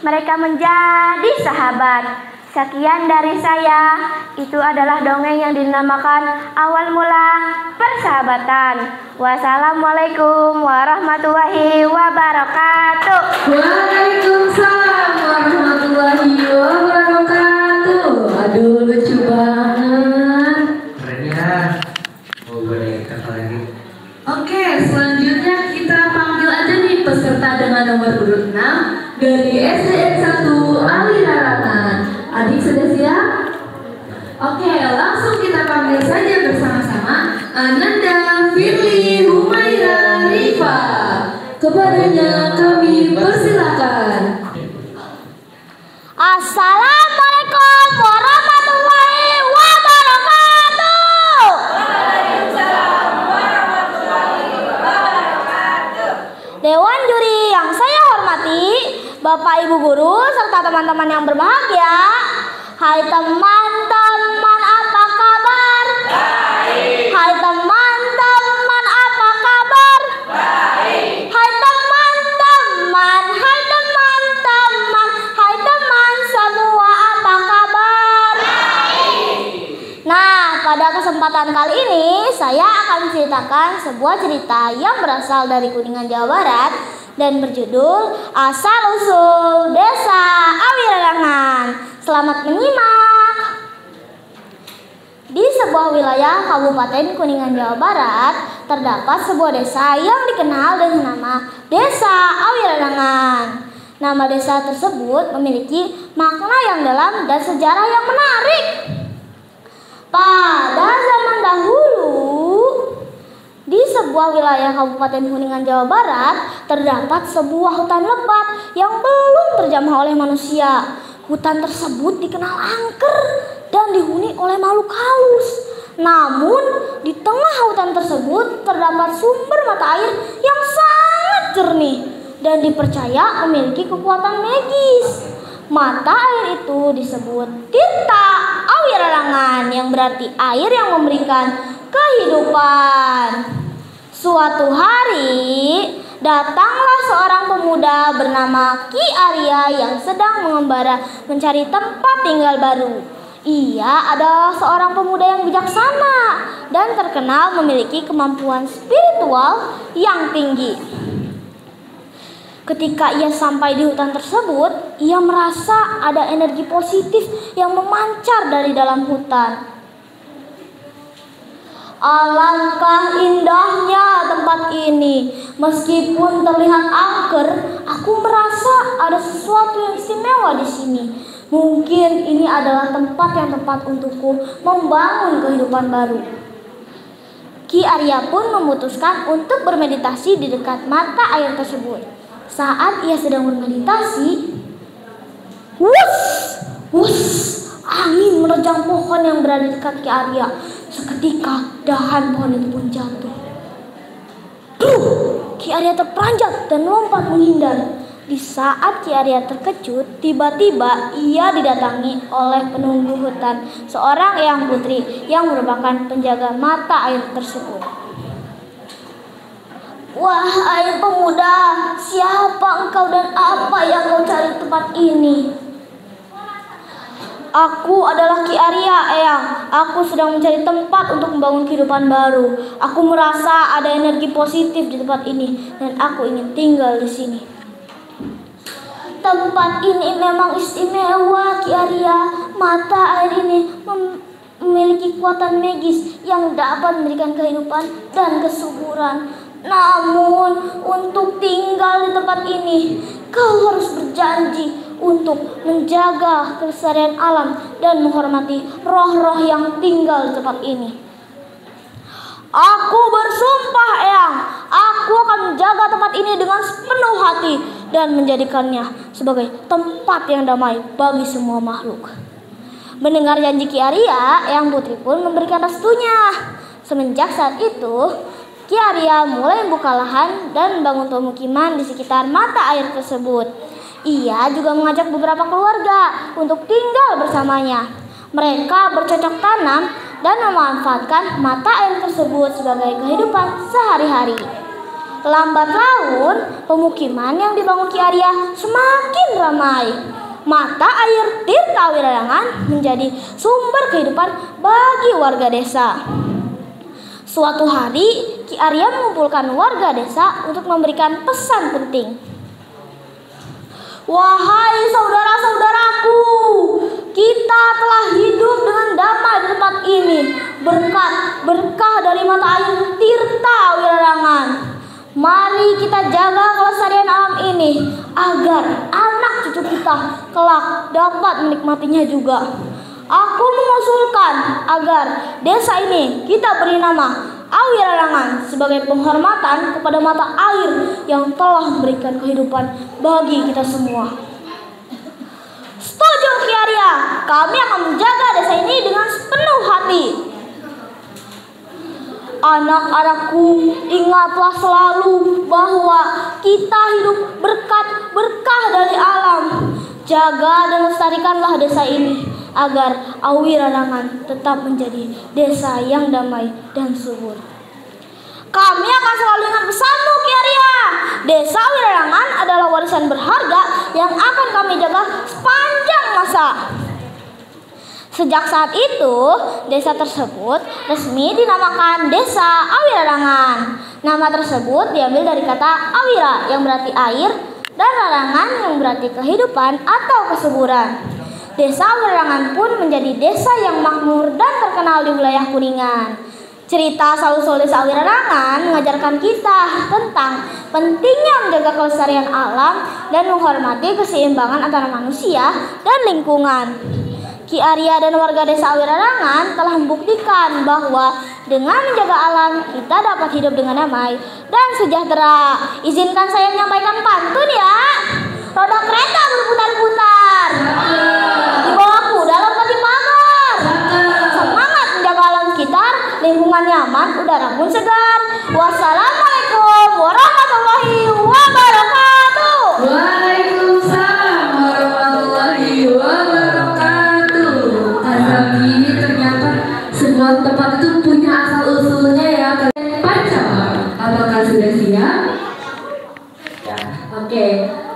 mereka menjadi sahabat. Sekian dari saya. Itu adalah dongeng yang dinamakan awal mula persahabatan. Wassalamualaikum warahmatullahi wabarakatuh. Waalaikumsalam warahmatullahi wabarakatuh. Aduh, lucu banget. Keren ya. Oh, boleh kakak lagi. Oke, selanjutnya kita panggil aja nih peserta dengan nomor urut 6 dari SDN 1 Alirarangan. Adik sudah siap? Oke, langsung kita panggil saja bersama-sama Ananda, Firly, Humaira, Rifa. Kepadanya kami persilakan. Assalamualaikum warahmatullahi wabarakatuh. Dewan juri yang saya hormati, Bapak Ibu guru serta teman-teman yang berbahagia. Hai teman-teman, apa kabar? Baik. Hai teman-teman, apa kabar? Baik. Hai teman-teman, hai teman-teman, hai teman semua, apa kabar? Baik. Nah, pada kesempatan kali ini saya akan menceritakan sebuah cerita yang berasal dari Kuningan, Jawa Barat dan berjudul Asal Usul Desa Awirarangan. Selamat menyimak. Di sebuah wilayah Kabupaten Kuningan, Jawa Barat, terdapat sebuah desa yang dikenal dengan nama Desa Awirarangan. Nama desa tersebut memiliki makna yang dalam dan sejarah yang menarik. Pada zaman dahulu, di sebuah wilayah Kabupaten Kuningan, Jawa Barat, terdapat sebuah hutan lebat yang belum terjamah oleh manusia. Hutan tersebut dikenal angker dan dihuni oleh makhluk halus. Namun, di tengah hutan tersebut terdapat sumber mata air yang sangat jernih dan dipercaya memiliki kekuatan magis. Mata air itu disebut Tirta Awirarangan, yang berarti air yang memberikan kehidupan. Suatu hari, datanglah seorang pemuda bernama Ki Arya yang sedang mengembara mencari tempat tinggal baru. Ia adalah seorang pemuda yang bijaksana dan terkenal memiliki kemampuan spiritual yang tinggi. Ketika ia sampai di hutan tersebut, ia merasa ada energi positif yang memancar dari dalam hutan. Alangkah indahnya tempat ini. Meskipun terlihat angker, aku merasa ada sesuatu yang istimewa di sini. Mungkin ini adalah tempat yang tepat untukku membangun kehidupan baru. Ki Arya pun memutuskan untuk bermeditasi di dekat mata air tersebut. Saat ia sedang bermeditasi, angin menerjang pohon yang berada di dekat Ki Arya. Seketika dahan pohon itu pun jatuh. Ki Arya terperanjat dan lompat menghindar. Di saat Ki Arya terkejut, tiba-tiba ia didatangi oleh penunggu hutan, seorang eyang putri yang merupakan penjaga mata air tersebut. Wahai pemuda, siapa engkau dan apa yang kau cari di tempat ini? Aku adalah Ki Arya, Eyang. Aku sedang mencari tempat untuk membangun kehidupan baru. Aku merasa ada energi positif di tempat ini dan aku ingin tinggal di sini. Tempat ini memang istimewa, Ki Arya. Mata air ini memiliki kekuatan magis yang dapat memberikan kehidupan dan kesuburan. Namun, untuk tinggal di tempat ini, kau harus berjanji untuk menjaga kelestarian alam dan menghormati roh-roh yang tinggal di tempat ini. Aku bersumpah, Eyang, aku akan menjaga tempat ini dengan sepenuh hati dan menjadikannya sebagai tempat yang damai bagi semua makhluk. Mendengar janji Ki Arya, Eyang Putri pun memberikan restunya. Semenjak saat itu, Ki Arya mulai membuka lahan dan membangun pemukiman di sekitar mata air tersebut. Ia juga mengajak beberapa keluarga untuk tinggal bersamanya. Mereka bercocok tanam dan memanfaatkan mata air tersebut sebagai kehidupan sehari-hari. Lambat laun, pemukiman yang dibangun Ki Arya semakin ramai. Mata air Tirta Awirarangan menjadi sumber kehidupan bagi warga desa. Suatu hari, Ki Arya mengumpulkan warga desa untuk memberikan pesan penting. Wahai saudara-saudaraku, kita telah hidup dengan damai di tempat ini berkah dari mata air Tirta Awirarangan. Mari kita jaga kelestarian alam ini agar anak kita kelak dapat menikmatinya juga. Aku mengusulkan agar desa ini kita beri nama Awirarangan sebagai penghormatan kepada mata air yang telah memberikan kehidupan bagi kita semua. Setuju Ki Arya, kami akan menjaga desa ini dengan sepenuh hati. Anak-anakku, ingatlah selalu bahwa kita hidup berkah dari alam. Jaga dan lestarikanlah desa ini agar Awirarangan tetap menjadi desa yang damai dan subur. Kami akan selalu ingat pesanmu Ki Arya. Desa Awirarangan adalah warisan berharga yang akan kami jaga sepanjang masa. Sejak saat itu, desa tersebut resmi dinamakan Desa Awirarangan. Nama tersebut diambil dari kata awira yang berarti air dan rarangan yang berarti kehidupan atau kesuburan. Desa Awirarangan pun menjadi desa yang makmur dan terkenal di wilayah Kuningan. Cerita asal-usul Desa Awirarangan mengajarkan kita tentang pentingnya menjaga kelestarian alam dan menghormati keseimbangan antara manusia dan lingkungan. Ki Arya dan warga Desa Awirarangan telah membuktikan bahwa dengan menjaga alam kita dapat hidup dengan damai dan sejahtera. Izinkan saya menyampaikan pantun ya. Roda kereta berputar-putar, di bawah kuda lompat di pagar. Semangat menjaga alam sekitar, lingkungan nyaman, udara pun segar. Wassalamualaikum warahmatullahi wabarakatuh. Waalaikumsalam warahmatullahi wabarakatuh. Ini ternyata sebuah tempat itu punya asal-usulnya ya. Pacar, apakah sudah siap? Oke,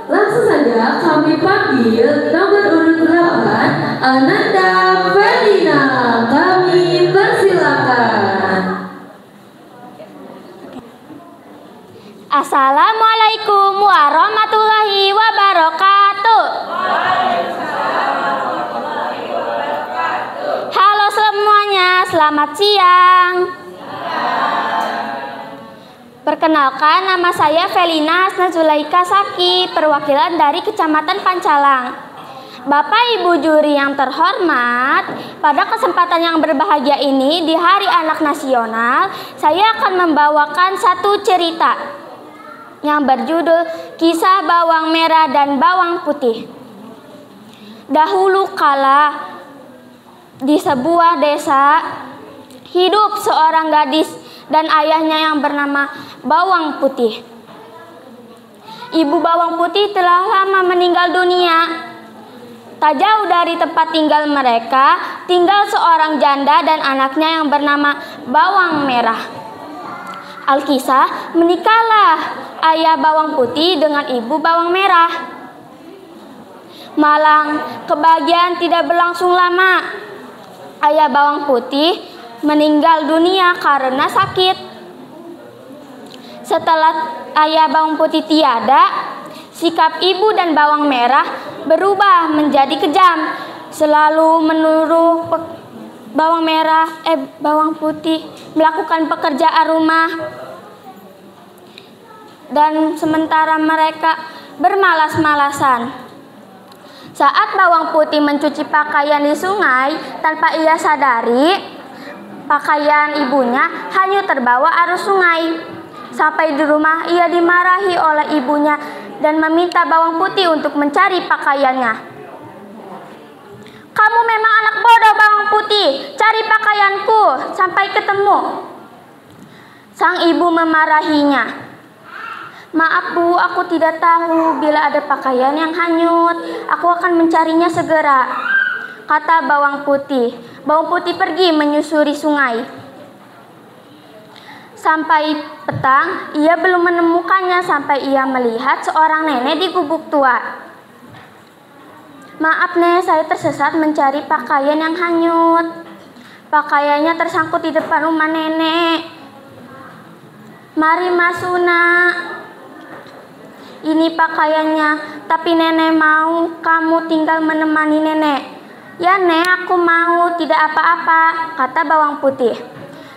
langsung saja kami panggil nomor urut 8 Ananda Felina. Kami persilakan. Assalamualaikum warahmatullahi wabarakatuh. Halo semuanya, selamat siang. Perkenalkan, nama saya Felina Hasna Zulaika Saki, perwakilan dari Kecamatan Pancalang. Bapak Ibu juri yang terhormat, pada kesempatan yang berbahagia ini di Hari Anak Nasional, saya akan membawakan satu cerita yang berjudul Kisah Bawang Merah dan Bawang Putih. Dahulu kala di sebuah desa hidup seorang gadis dan ayahnya yang bernama Bawang Putih. Ibu Bawang Putih telah lama meninggal dunia. Tak jauh dari tempat tinggal mereka, tinggal seorang janda dan anaknya yang bernama Bawang Merah. Alkisah, menikahlah ayah Bawang Putih dengan ibu Bawang Merah. Malang, kebahagiaan tidak berlangsung lama. Ayah Bawang Putih meninggal dunia karena sakit. Setelah ayah Bawang Putih tiada, sikap ibu dan Bawang Merah berubah menjadi kejam, selalu menyuruh Bawang Putih melakukan pekerjaan rumah, dan sementara mereka bermalas-malasan. Saat Bawang Putih mencuci pakaian di sungai, tanpa ia sadari, pakaian ibunya hanyut terbawa arus sungai. Sampai di rumah, ia dimarahi oleh ibunya dan meminta Bawang Putih untuk mencari pakaiannya. "Kamu memang anak bodoh, Bawang Putih. Cari pakaianku sampai ketemu." Sang ibu memarahinya. "Maaf Bu, aku tidak tahu bila ada pakaian yang hanyut. Aku akan mencarinya segera," kata Bawang Putih. Bawang Putih pergi menyusuri sungai. Sampai petang, ia belum menemukannya sampai ia melihat seorang nenek di gubuk tua. "Maaf Nek, saya tersesat mencari pakaian yang hanyut. Pakaiannya tersangkut di depan rumah nenek. Mari masuk Nak. Ini pakaiannya, tapi nenek mau kamu tinggal menemani nenek." "Ya Nek, aku mau, tidak apa-apa," kata Bawang Putih.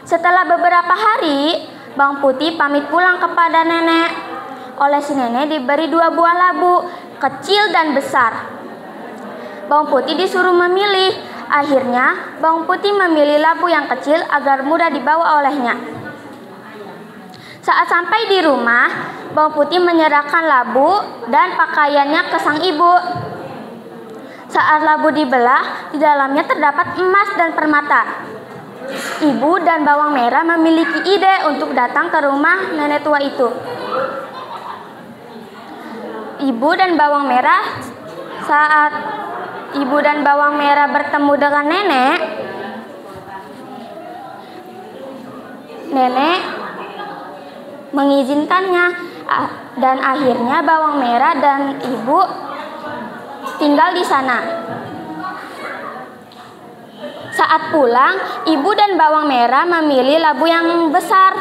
Setelah beberapa hari, Bawang Putih pamit pulang kepada nenek. Oleh si nenek diberi 2 buah labu, kecil dan besar. Bawang Putih disuruh memilih. Akhirnya, Bawang Putih memilih labu yang kecil agar mudah dibawa olehnya. Saat sampai di rumah, Bawang Putih menyerahkan labu dan pakaiannya ke sang ibu. Saat labu dibelah, di dalamnya terdapat emas dan permata. Ibu dan Bawang Merah memiliki ide untuk datang ke rumah nenek tua itu. Saat Ibu dan Bawang Merah bertemu dengan nenek mengizinkannya, dan akhirnya Bawang Merah dan ibu tinggal di sana. Saat pulang, ibu dan Bawang Merah memilih labu yang besar,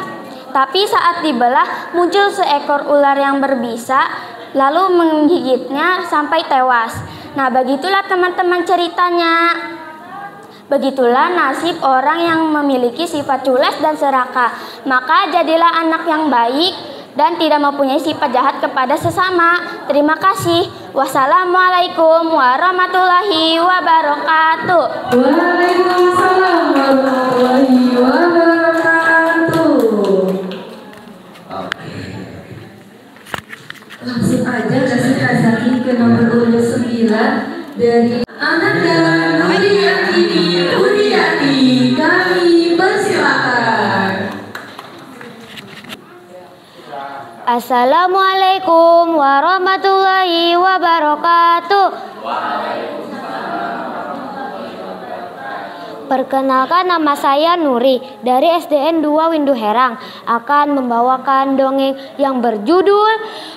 tapi saat dibelah muncul seekor ular yang berbisa lalu menggigitnya sampai tewas. Nah, begitulah teman-teman ceritanya. Begitulah nasib orang yang memiliki sifat culas dan serakah. Maka jadilah anak yang baik dan tidak mempunyai sifat jahat kepada sesama. Terima kasih. Wassalamualaikum warahmatullahi wabarakatuh. Waalaikumsalam warahmatullahi wabarakatuh. Langsung aja kasih Kazaki ke nomor urut 9 dari Ananda Nuriyati. Kami persilakan. Assalamualaikum warahmatullahi wabarakatuh. Perkenalkan, nama saya Nuri dari SDN 2 Windu Herang, akan membawakan dongeng yang berjudul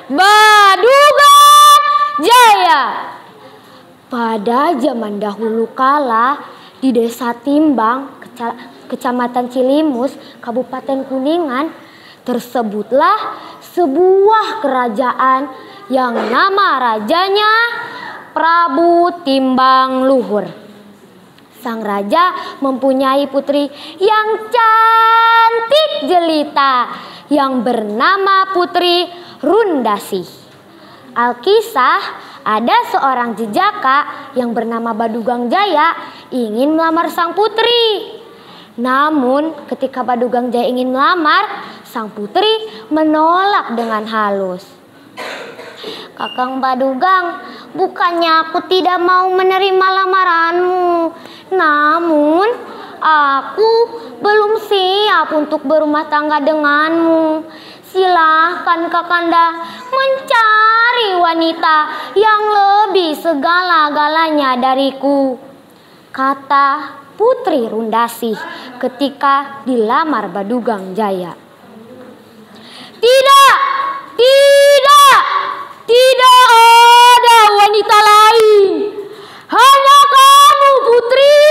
Badugang Jaya. Pada zaman dahulu kala di Desa Timbang, Kecamatan Cilimus, Kabupaten Kuningan, tersebutlah sebuah kerajaan yang nama rajanya Prabu Timbang Luhur. Sang raja mempunyai putri yang cantik jelita yang bernama Putri Rundasih. Alkisah, ada seorang jejaka yang bernama Badugang Jaya ingin melamar sang putri. Namun ketika Badugang Jaya ingin melamar, sang putri menolak dengan halus. Kakang Badugang, bukannya aku tidak mau menerima lamaranmu, namun aku belum siap untuk berumah tangga denganmu. Silahkan Kakanda mencari wanita yang lebih segala-galanya dariku, kata Putri Rundasih ketika dilamar Badugang Jaya. Tidak ada wanita lain. Hanya kamu, Putri.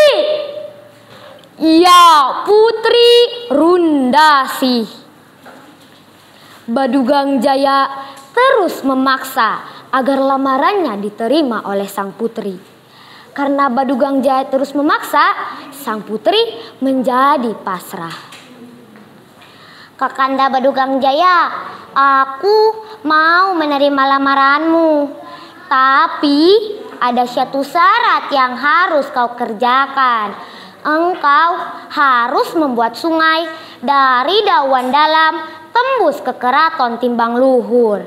Ya, Putri Rundasih. Badugang Jaya terus memaksa agar lamarannya diterima oleh sang putri. Karena Badugang Jaya terus memaksa, sang putri menjadi pasrah. Kakanda Badugang Jaya, aku mau menerima lamaranmu, tapi ada satu syarat yang harus kau kerjakan. Engkau harus membuat sungai dari Dawan Dalam tembus ke Keraton Timbang Luhur.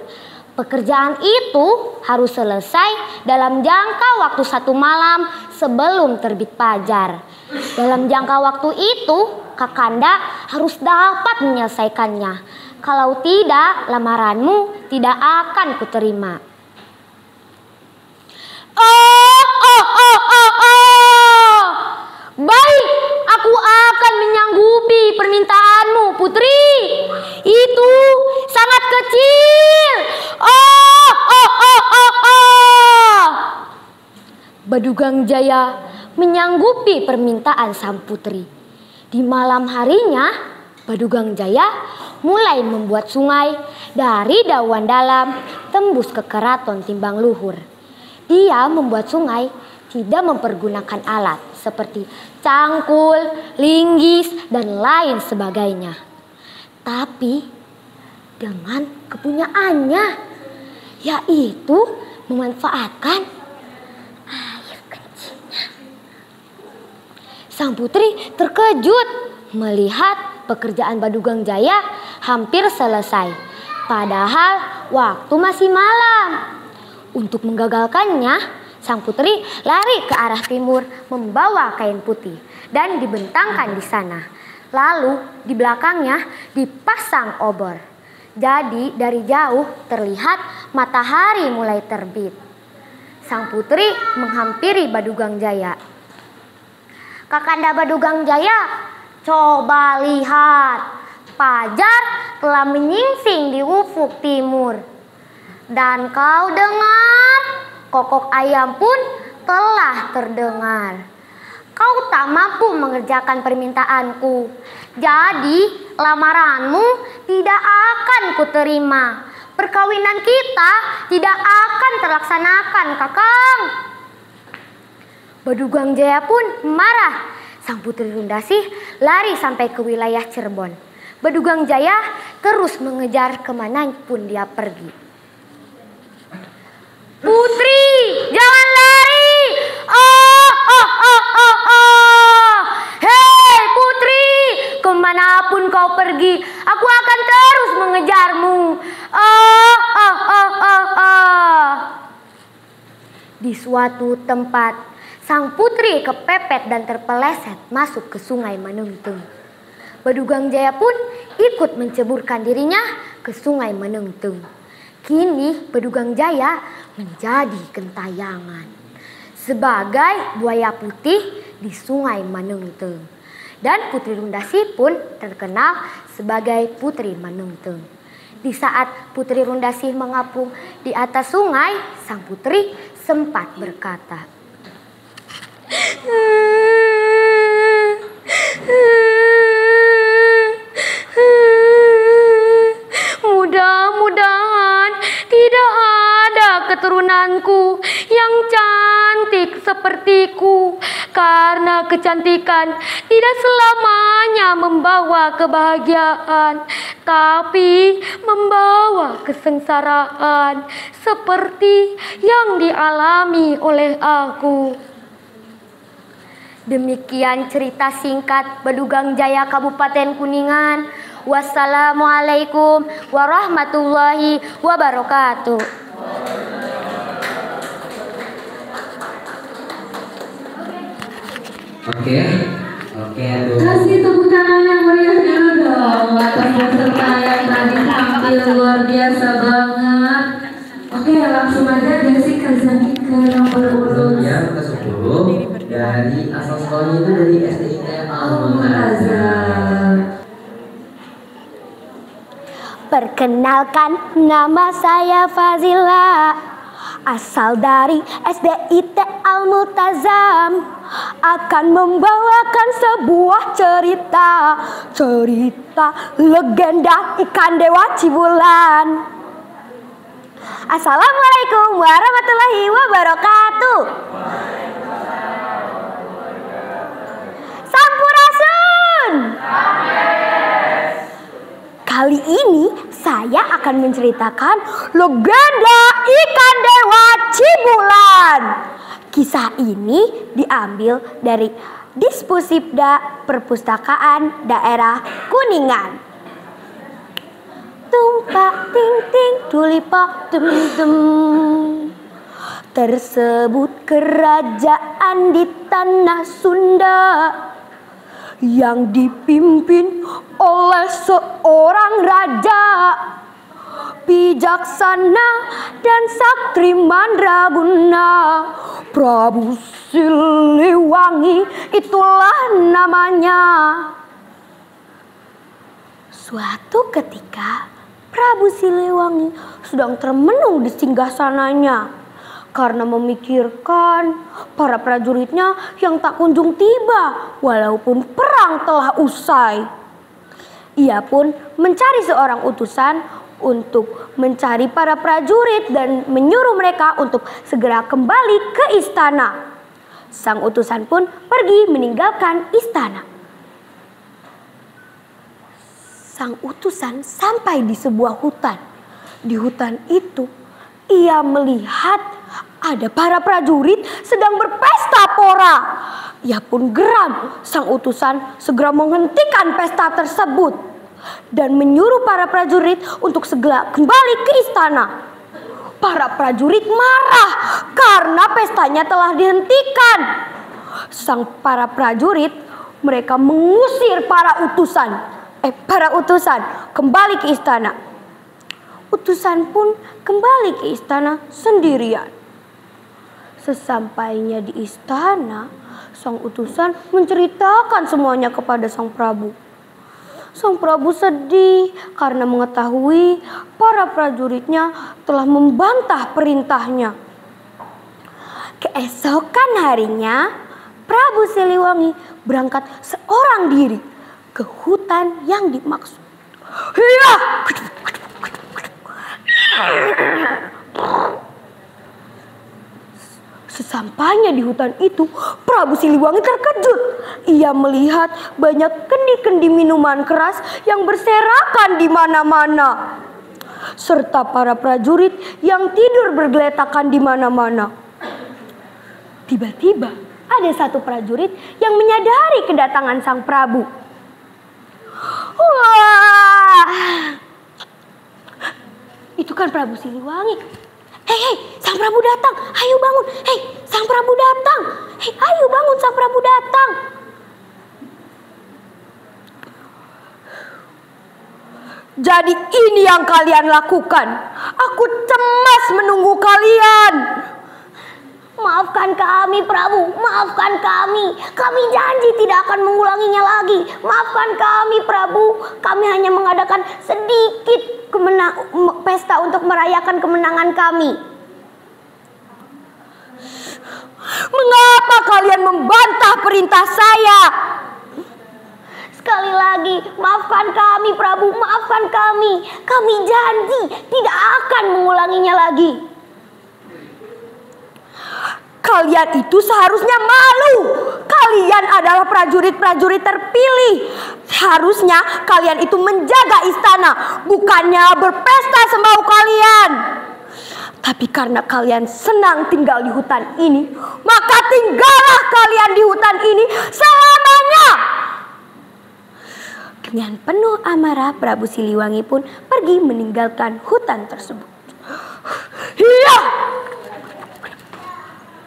Pekerjaan itu harus selesai dalam jangka waktu 1 malam sebelum terbit fajar. Dalam jangka waktu itu, Kakanda harus dapat menyelesaikannya. Kalau tidak, lamaranmu tidak akan kuterima. Baik, aku akan menyanggupi permintaanmu, Putri. Itu sangat kecil. Badugang Jaya menyanggupi permintaan sang putri. Di malam harinya, Badugang Jaya mulai membuat sungai dari Dawan Dalam tembus ke Keraton Timbang Luhur. Dia membuat sungai tidak mempergunakan alat seperti cangkul, linggis, dan lain sebagainya, tapi dengan kepunyaannya, yaitu memanfaatkan air kencing. Sang putri terkejut melihat pekerjaan Badugang Jaya hampir selesai. Padahal waktu masih malam. Untuk menggagalkannya, sang putri lari ke arah timur membawa kain putih dan dibentangkan di sana. Lalu di belakangnya dipasang obor. Jadi dari jauh terlihat matahari mulai terbit. Sang putri menghampiri Badugang Jaya. Kakanda Badugang Jaya, coba lihat. Fajar telah menyingsing di ufuk timur. Dan kau dengar, kokok ayam pun telah terdengar. Kau tak mampu mengerjakan permintaanku. Jadi lamaranmu tidak akan kuterima. Perkawinan kita tidak akan terlaksanakan, Kakang. Badugang Jaya pun marah. Sang putri Rundasih lari sampai ke wilayah Cirebon. Badugang Jaya terus mengejar kemanapun dia pergi. Putri, jangan lari! Hei putri, kemanapun kau pergi, aku akan terus mengejarmu. Di suatu tempat, sang putri kepepet dan terpeleset masuk ke sungai Menungtung. Badugang Jaya pun ikut menceburkan dirinya ke sungai Menungtung. Kini Badugang Jaya menjadi gentayangan sebagai buaya putih di sungai Menungtung. Dan Putri Rundasih pun terkenal sebagai Putri Menungtung. Di saat Putri Rundasih mengapung di atas sungai, sang putri sempat berkata, mudah-mudahan tidak ada keturunanku yang cantik sepertiku, karena kecantikan tidak selamanya membawa kebahagiaan, tapi membawa kesengsaraan seperti yang dialami oleh aku. Demikian cerita singkat Badugang Jaya Kabupaten Kuningan. Wassalamualaikum warahmatullahi wabarakatuh. Oke, aduh. Kasih tepuk tangan yang meriah dulu dong atas peserta yang tadi tampil luar biasa banget. Oke, langsung aja Desi kasih ke nomor urut Yang ke-10 dari asal sekolahnya itu dari SDIT Al-Muntazah. Perkenalkan, nama saya Fazila, asal dari SDIT Al-Multazam. Akan membawakan sebuah cerita legenda ikan dewa Cibulan. Assalamualaikum warahmatullahi wabarakatuh. Sampurasun. Kali ini saya akan menceritakan legenda ikan dewa Cibulan. Kisah ini diambil dari Dispusibda Perpustakaan Daerah Kuningan. Tumpak ting ting tulipak dem dem. Tersebut kerajaan di tanah Sunda yang dipimpin oleh seorang raja bijaksana dan sakti mandraguna. Prabu Siliwangi itulah namanya. Suatu ketika Prabu Siliwangi sedang termenung di singgasananya karena memikirkan para prajuritnya yang tak kunjung tiba walaupun perang telah usai. Ia pun mencari seorang utusan untuk mencari para prajurit dan menyuruh mereka untuk segera kembali ke istana. Sang utusan pun pergi meninggalkan istana. Sang utusan sampai di sebuah hutan. Di hutan itu ia melihat ada para prajurit sedang berpesta pora. Ia pun geram. Sang utusan segera menghentikan pesta tersebut dan menyuruh para prajurit untuk segera kembali ke istana. Para prajurit marah karena pestanya telah dihentikan. Para prajurit mereka mengusir para utusan kembali ke istana. Utusan pun kembali ke istana sendirian. Sesampainya di istana, sang utusan menceritakan semuanya kepada sang Prabu. Sang Prabu sedih karena mengetahui para prajuritnya telah membantah perintahnya. Keesokan harinya, Prabu Siliwangi berangkat seorang diri ke hutan yang dimaksud. Hiya! Sesampainya di hutan itu, Prabu Siliwangi terkejut. Ia melihat banyak kendi-kendi minuman keras yang berserakan di mana-mana, serta para prajurit yang tidur bergeletakan di mana-mana. Tiba-tiba ada satu prajurit yang menyadari kedatangan sang Prabu. Wah, itu kan Prabu Siliwangi. Hei, sang Prabu datang. Ayo bangun. Hei, sang Prabu datang. Hei, ayo bangun, sang Prabu datang. Jadi ini yang kalian lakukan. Aku cemas menunggu kalian. Maafkan kami, Prabu. Maafkan kami. Kami janji tidak akan mengulanginya lagi. Maafkan kami, Prabu. Kami hanya mengadakan sedikit pesta untuk merayakan kemenangan kami. Mengapa kalian membantah perintah saya? Sekali lagi, maafkan kami, Prabu. Maafkan kami. Kami janji tidak akan mengulanginya lagi. Kalian itu seharusnya malu. Kalian adalah prajurit-prajurit terpilih. Harusnya kalian itu menjaga istana, bukannya berpesta semau kalian. Tapi karena kalian senang tinggal di hutan ini, maka tinggallah kalian di hutan ini selamanya. Dengan penuh amarah, Prabu Siliwangi pun pergi meninggalkan hutan tersebut. Iya.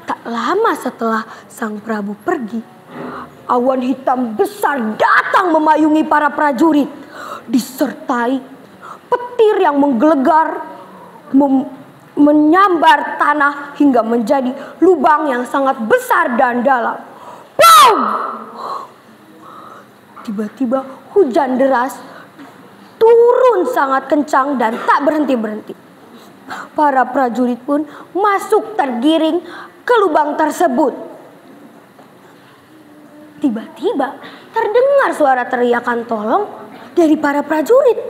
Tak lama setelah sang Prabu pergi, awan hitam besar datang memayungi para prajurit, disertai petir yang menggelegar, menyambar tanah hingga menjadi lubang yang sangat besar dan dalam. Boom! Tiba-tiba hujan deras turun sangat kencang dan tak berhenti-berhenti. Para prajurit pun masuk tergiring ke lubang tersebut. Tiba-tiba terdengar suara teriakan tolong dari para prajurit.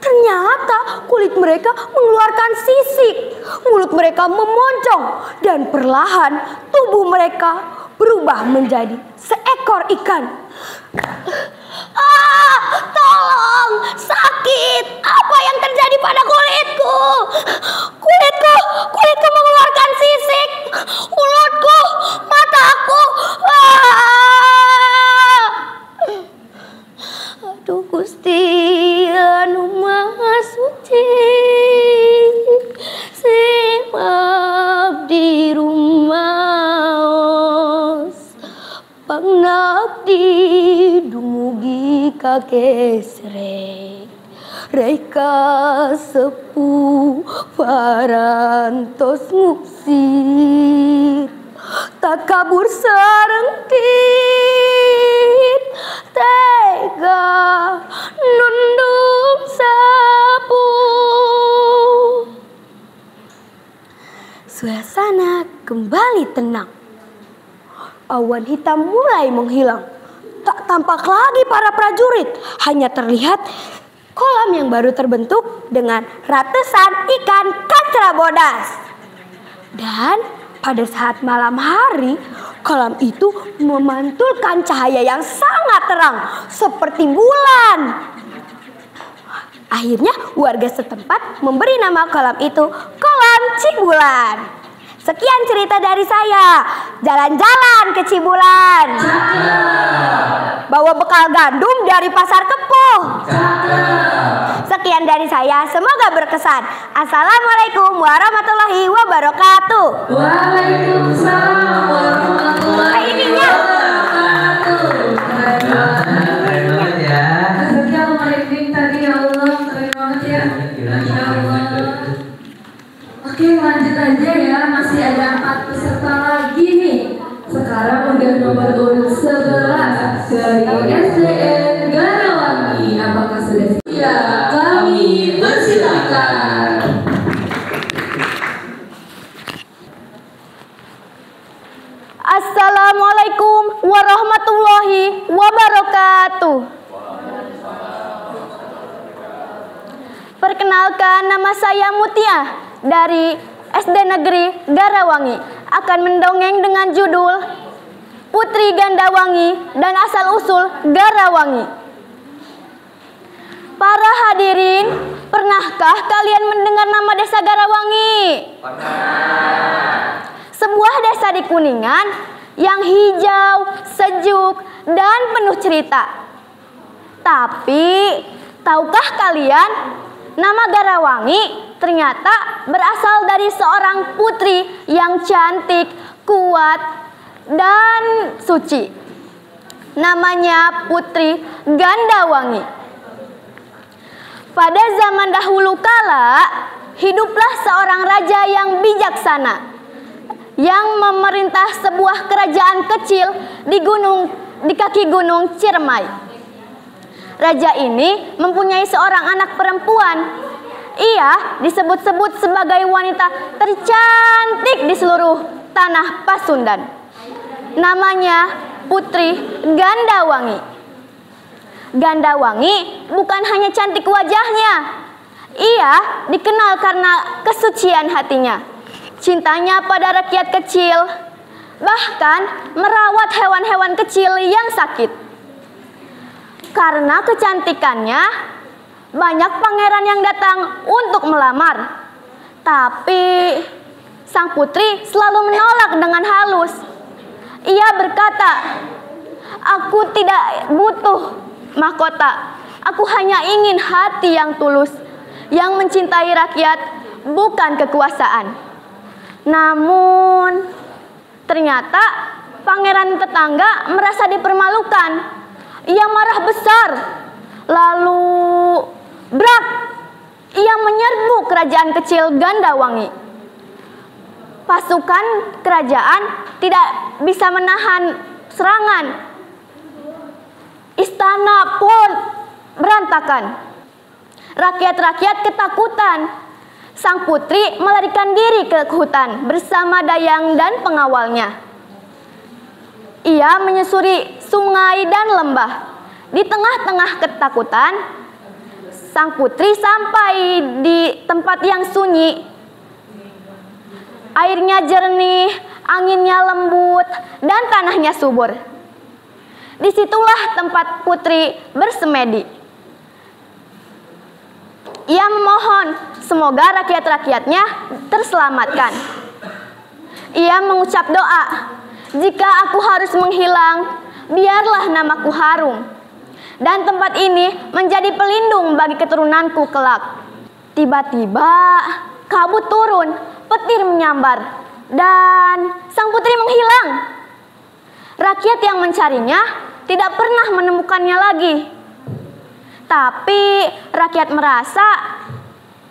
Ternyata kulit mereka mengeluarkan sisik, mulut mereka memoncong, dan perlahan tubuh mereka berubah menjadi seekor ikan. Tolong, sakit. Apa yang terjadi pada kulitku? Kulitku mengeluarkan sisik. Mulutku, mataku. Aduh Gusti, anu Maha Suci, sing abdi rumaos, pangabdi dumugi kakesre, reka sepuh parantos ngusir, tak kabur sarengtit, tega nunduk sapu. Suasana kembali tenang. Awan hitam mulai menghilang. Tak tampak lagi para prajurit. Hanya terlihat kolam yang baru terbentuk dengan ratusan ikan katrabodas. Dan pada saat malam hari, kolam itu memantulkan cahaya yang sangat terang seperti bulan. Akhirnya warga setempat memberi nama kolam itu Kolam Cibulan. Sekian cerita dari saya. Jalan-jalan ke Cibulan. Bawa bekal gandum dari pasar Kepuh. Sekian dari saya, semoga berkesan. Assalamualaikum warahmatullahi wabarakatuh. Waalaikumsalam warahmatullahi wabarakatuh. Keren banget ya. Sekian merinding tadi ya Allah, keren banget ya. Masya Allah. Oke, lanjut aja ya, masih ada 4 peserta lagi nih. Sekarang udah nomor urut 11 dari SDN Garawangi. Apakah sudah siap? Kami persilakan. Assalamualaikum warahmatullahi wabarakatuh. Perkenalkan, nama saya Mutia dari SD Negeri Garawangi, akan mendongeng dengan judul Putri Gandawangi dan Asal-Usul Garawangi. Para hadirin, pernahkah kalian mendengar nama desa Garawangi? Sebuah desa di Kuningan yang hijau, sejuk, dan penuh cerita. Tapi, tahukah kalian, nama Garawangi ternyata berasal dari seorang putri yang cantik, kuat, dan suci. Namanya Putri Gandawangi. Pada zaman dahulu kala, hiduplah seorang raja yang bijaksana yang memerintah sebuah kerajaan kecil di kaki gunung Ciremai. Raja ini mempunyai seorang anak perempuan. Ia disebut-sebut sebagai wanita tercantik di seluruh tanah Pasundan. Namanya Putri Gandawangi. Gandawangi bukan hanya cantik wajahnya. Ia dikenal karena kesucian hatinya, cintanya pada rakyat kecil, bahkan merawat hewan-hewan kecil yang sakit. Karena kecantikannya, banyak pangeran yang datang untuk melamar. Tapi sang putri selalu menolak dengan halus. Ia berkata, "Aku tidak butuh mahkota. Aku hanya ingin hati yang tulus, yang mencintai rakyat, bukan kekuasaan." Namun, ternyata pangeran tetangga merasa dipermalukan. Ia marah besar. Lalu, brak! Ia menyerbu kerajaan kecil Gandawangi. Pasukan kerajaan tidak bisa menahan serangan. Istana pun berantakan. Rakyat-rakyat ketakutan. Sang putri melarikan diri ke hutan bersama Dayang dan pengawalnya. Ia menyusuri sungai dan lembah. Di tengah-tengah ketakutan, sang putri sampai di tempat yang sunyi. Airnya jernih, anginnya lembut, dan tanahnya subur. Disitulah tempat putri bersemedi. Ia memohon semoga rakyat-rakyatnya terselamatkan. Ia mengucap doa, "Jika aku harus menghilang, biarlah namaku harum, dan tempat ini menjadi pelindung bagi keturunanku kelak." Tiba-tiba kabut turun, petir menyambar, dan sang putri menghilang. Rakyat yang mencarinya tidak pernah menemukannya lagi. Tapi rakyat merasa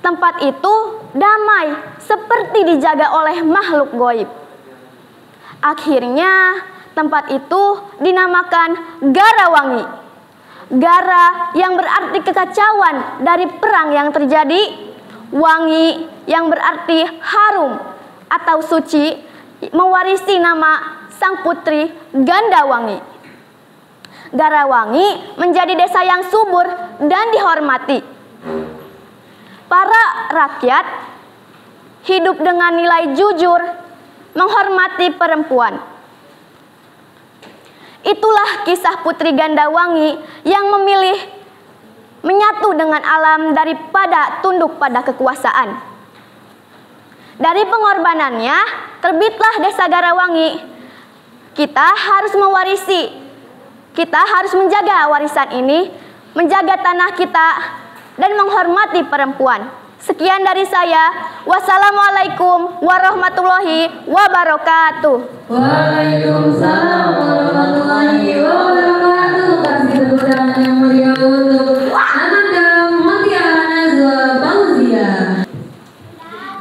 tempat itu damai, seperti dijaga oleh makhluk goib. Akhirnya tempat itu dinamakan Garawangi. Gara yang berarti kekacauan dari perang yang terjadi, wangi yang berarti harum atau suci, mewarisi nama sang putri Gandawangi. Garawangi menjadi desa yang subur dan dihormati. Para rakyat hidup dengan nilai jujur, menghormati perempuan. Itulah kisah Putri Gandawangi yang memilih menyatu dengan alam daripada tunduk pada kekuasaan. Dari pengorbanannya, terbitlah Desa Garawangi. Kita harus menjaga warisan ini, menjaga tanah kita, dan menghormati perempuan. Sekian dari saya. Wassalamualaikum warahmatullahi wabarakatuh. Waalaikumsalam warahmatullahi wabarakatuh. Kasih tepuk tangan yang meriah untuk Ananda Mutiara Najwa Fauzia.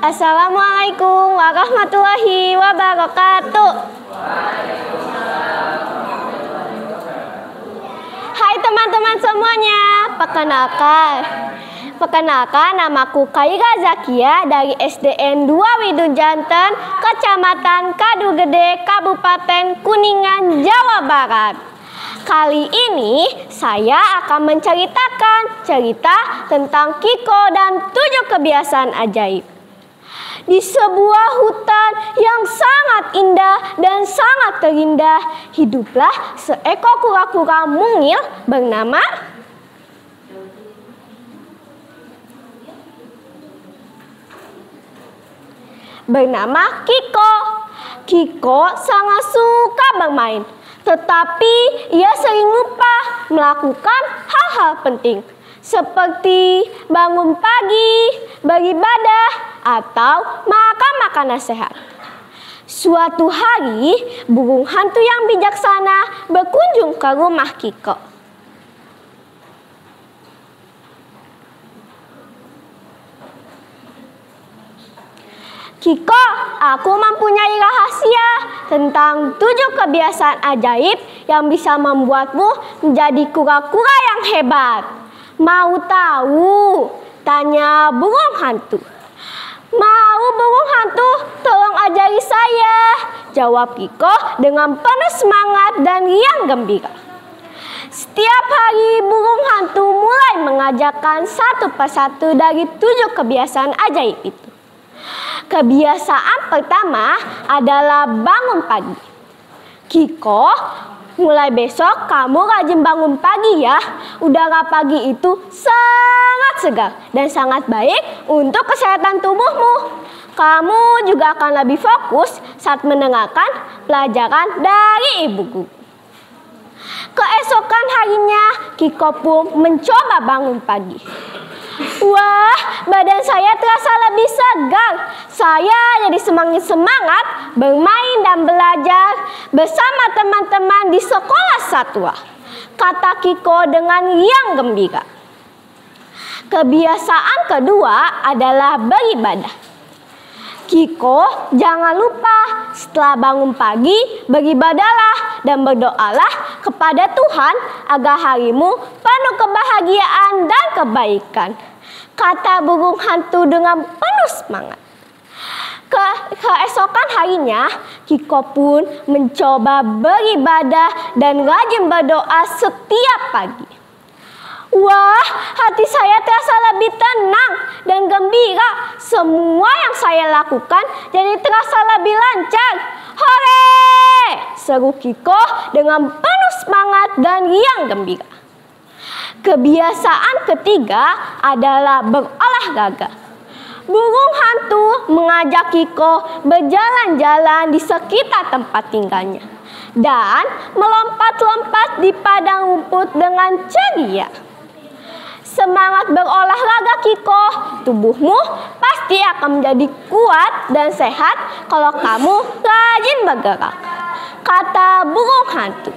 Assalamualaikum warahmatullahi wabarakatuh. Hai teman-teman semuanya, perkenalkan namaku Khaira Zakia dari SDN 2 Widun Janten, Kecamatan Kadugede, Kabupaten Kuningan, Jawa Barat. Kali ini saya akan menceritakan cerita tentang Kiko dan 7 kebiasaan ajaib. Di sebuah hutan yang sangat indah dan sangat terindah, hiduplah seekor kura-kura mungil bernama Kiko. Kiko sangat suka bermain, tetapi ia sering lupa melakukan hal-hal penting seperti bangun pagi, beribadah, atau makan makanan sehat. Suatu hari, burung hantu yang bijaksana berkunjung ke rumah Kiko. Kiko, aku mempunyai rahasia tentang 7 kebiasaan ajaib yang bisa membuatmu menjadi kura-kura yang hebat. Mau tahu? Tanya burung hantu. Mau burung hantu, tolong ajari saya, jawab Kiko dengan penuh semangat dan riang gembira. Setiap hari burung hantu mulai mengajarkan satu persatu dari 7 kebiasaan ajaib itu. Kebiasaan pertama adalah bangun pagi. Kiko, mulai besok kamu rajin bangun pagi ya. Udara pagi itu sangat segar dan sangat baik untuk kesehatan tubuhmu. Kamu juga akan lebih fokus saat mendengarkan pelajaran dari ibu guru. Keesokan harinya, Kiko pun mencoba bangun pagi. Wah, badan saya terasa lebih segar. Saya jadi semakin semangat bermain dan belajar bersama teman-teman di sekolah satwa, kata Kiko dengan riang gembira. Kebiasaan kedua adalah beribadah. Kiko, jangan lupa setelah bangun pagi, beribadahlah dan berdoalah kepada Tuhan agar harimu penuh kebahagiaan dan kebaikan, kata burung hantu dengan penuh semangat. Keesokan harinya, Kiko pun mencoba beribadah dan rajin berdoa setiap pagi. Wah, hati saya terasa lebih tenang dan gembira. Semua yang saya lakukan jadi terasa lebih lancar. Hore! Seru Kiko dengan penuh semangat dan riang gembira. Kebiasaan ketiga adalah berolahraga. Burung hantu mengajak Kiko berjalan-jalan di sekitar tempat tinggalnya dan melompat-lompat di padang rumput dengan ceria. Semangat berolahraga Kiko, tubuhmu pasti akan menjadi kuat dan sehat kalau kamu rajin bergerak, kata burung hantu.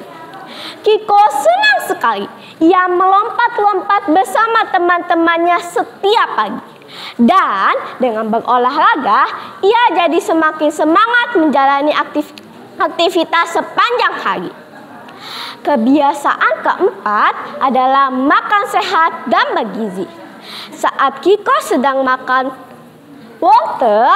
Kiko senang sekali. Ia melompat-lompat bersama teman-temannya setiap pagi. Dan dengan berolahraga, ia jadi semakin semangat menjalani aktivitas sepanjang hari. Kebiasaan keempat adalah makan sehat dan bergizi. Saat Kiko sedang makan wortel,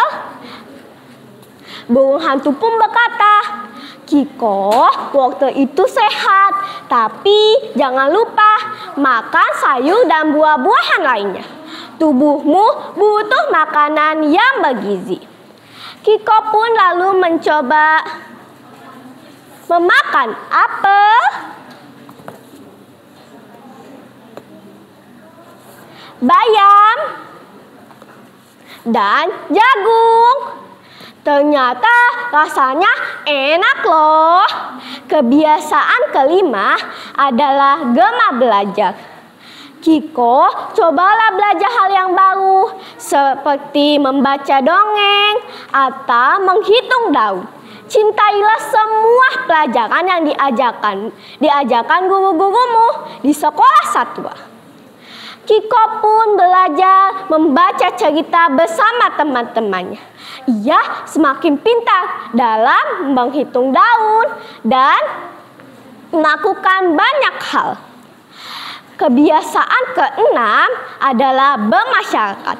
burung hantu pun berkata, Kiko, wortel itu sehat, tapi jangan lupa makan sayur dan buah-buahan lainnya. Tubuhmu butuh makanan yang bergizi. Kiko pun lalu mencoba memakan apel, bayam, dan jagung. Ternyata rasanya enak loh. Kebiasaan kelima adalah gemar belajar. Kiko, cobalah belajar hal yang baru, seperti membaca dongeng atau menghitung daun. Cintailah semua pelajaran yang diajarkan guru-gurumu di sekolah satwa. Kiko pun belajar membaca cerita bersama teman-temannya. Ia semakin pintar dalam menghitung daun dan melakukan banyak hal. Kebiasaan keenam adalah bermasyarakat.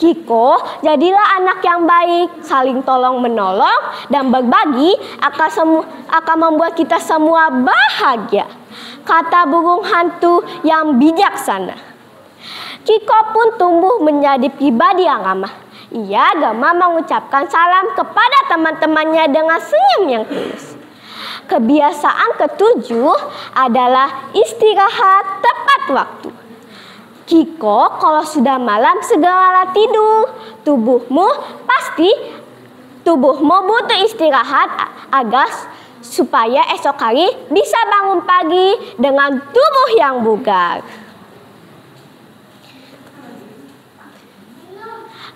Kiko, jadilah anak yang baik, saling tolong-menolong dan berbagi akan membuat kita semua bahagia. Kata burung hantu yang bijaksana. Kiko pun tumbuh menjadi pribadi yang ramah. Ia gemar mengucapkan salam kepada teman-temannya dengan senyum yang tulus. Kebiasaan ketujuh adalah istirahat tepat waktu. Kiko, kalau sudah malam segeralah tidur. Tubuhmu butuh istirahat agar supaya esok hari bisa bangun pagi dengan tubuh yang bugar.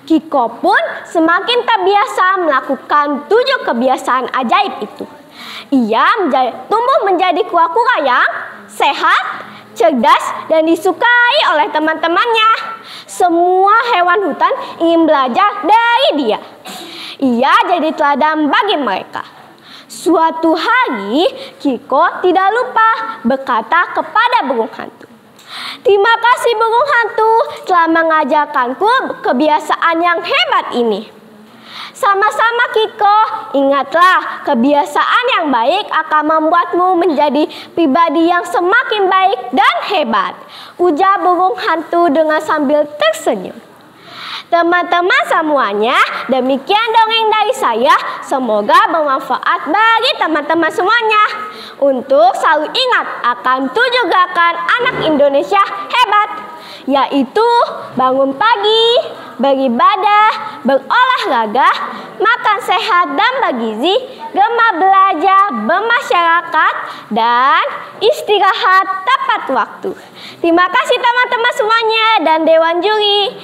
Kiko pun semakin terbiasa melakukan 7 kebiasaan ajaib itu. Ia tumbuh menjadi kura-kura yang sehat, cerdas, dan disukai oleh teman-temannya. Semua hewan hutan ingin belajar dari dia. Ia jadi teladan bagi mereka. Suatu hari, Kiko tidak lupa berkata kepada burung hantu, "Terima kasih burung hantu telah mengajarkanku kebiasaan yang hebat ini." Sama-sama Kiko, ingatlah kebiasaan yang baik akan membuatmu menjadi pribadi yang semakin baik dan hebat, ujar burung hantu dengan sambil tersenyum. Teman-teman semuanya, demikian dongeng dari saya. Semoga bermanfaat bagi teman-teman semuanya. Untuk selalu ingat akan 7 gerakan anak Indonesia hebat, yaitu bangun pagi, beribadah, berolahraga, makan sehat dan bergizi, gemar belajar, bermasyarakat, dan istirahat tepat waktu. Terima kasih teman-teman semuanya dan Dewan Juri.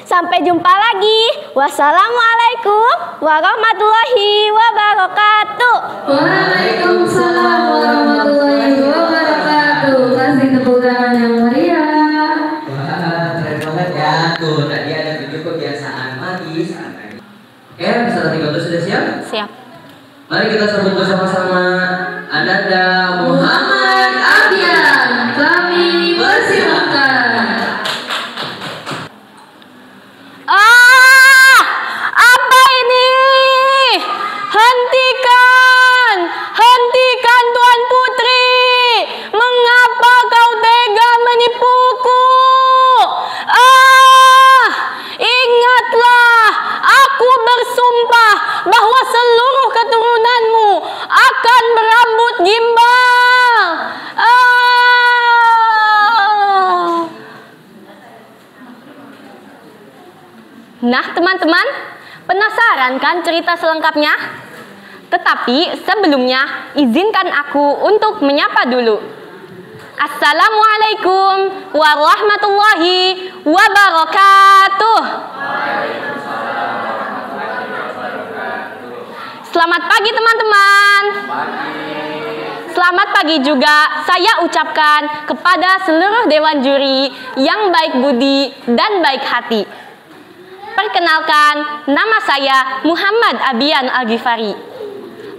Sampai jumpa lagi. Wassalamualaikum warahmatullahi wabarakatuh. Waalaikumsalam warahmatullahi wabarakatuh. Kasih tepuk tangan yang meriah. Wah, keren banget ya. Tuh, tadi ada 7 kebiasaan magis. Oke, peserta 13 sudah siap? Siap. Mari kita sambut bersama-sama Ananda Muhammad Abian, kami persilakan. Apa ini? Hentikan Tuan Putri. Mengapa kau tega menipuku? Ingatlah, aku bersumpah bahwa seluruh keturunanmu akan berambut gimbal. Nah teman-teman, penasaran kan cerita selengkapnya? Tetapi sebelumnya izinkan aku untuk menyapa dulu. Assalamualaikum warahmatullahi wabarakatuh. Selamat pagi teman-teman. Selamat pagi juga saya ucapkan kepada seluruh Dewan Juri yang baik budi dan baik hati. Perkenalkan, nama saya Muhammad Abian Al-Ghifari.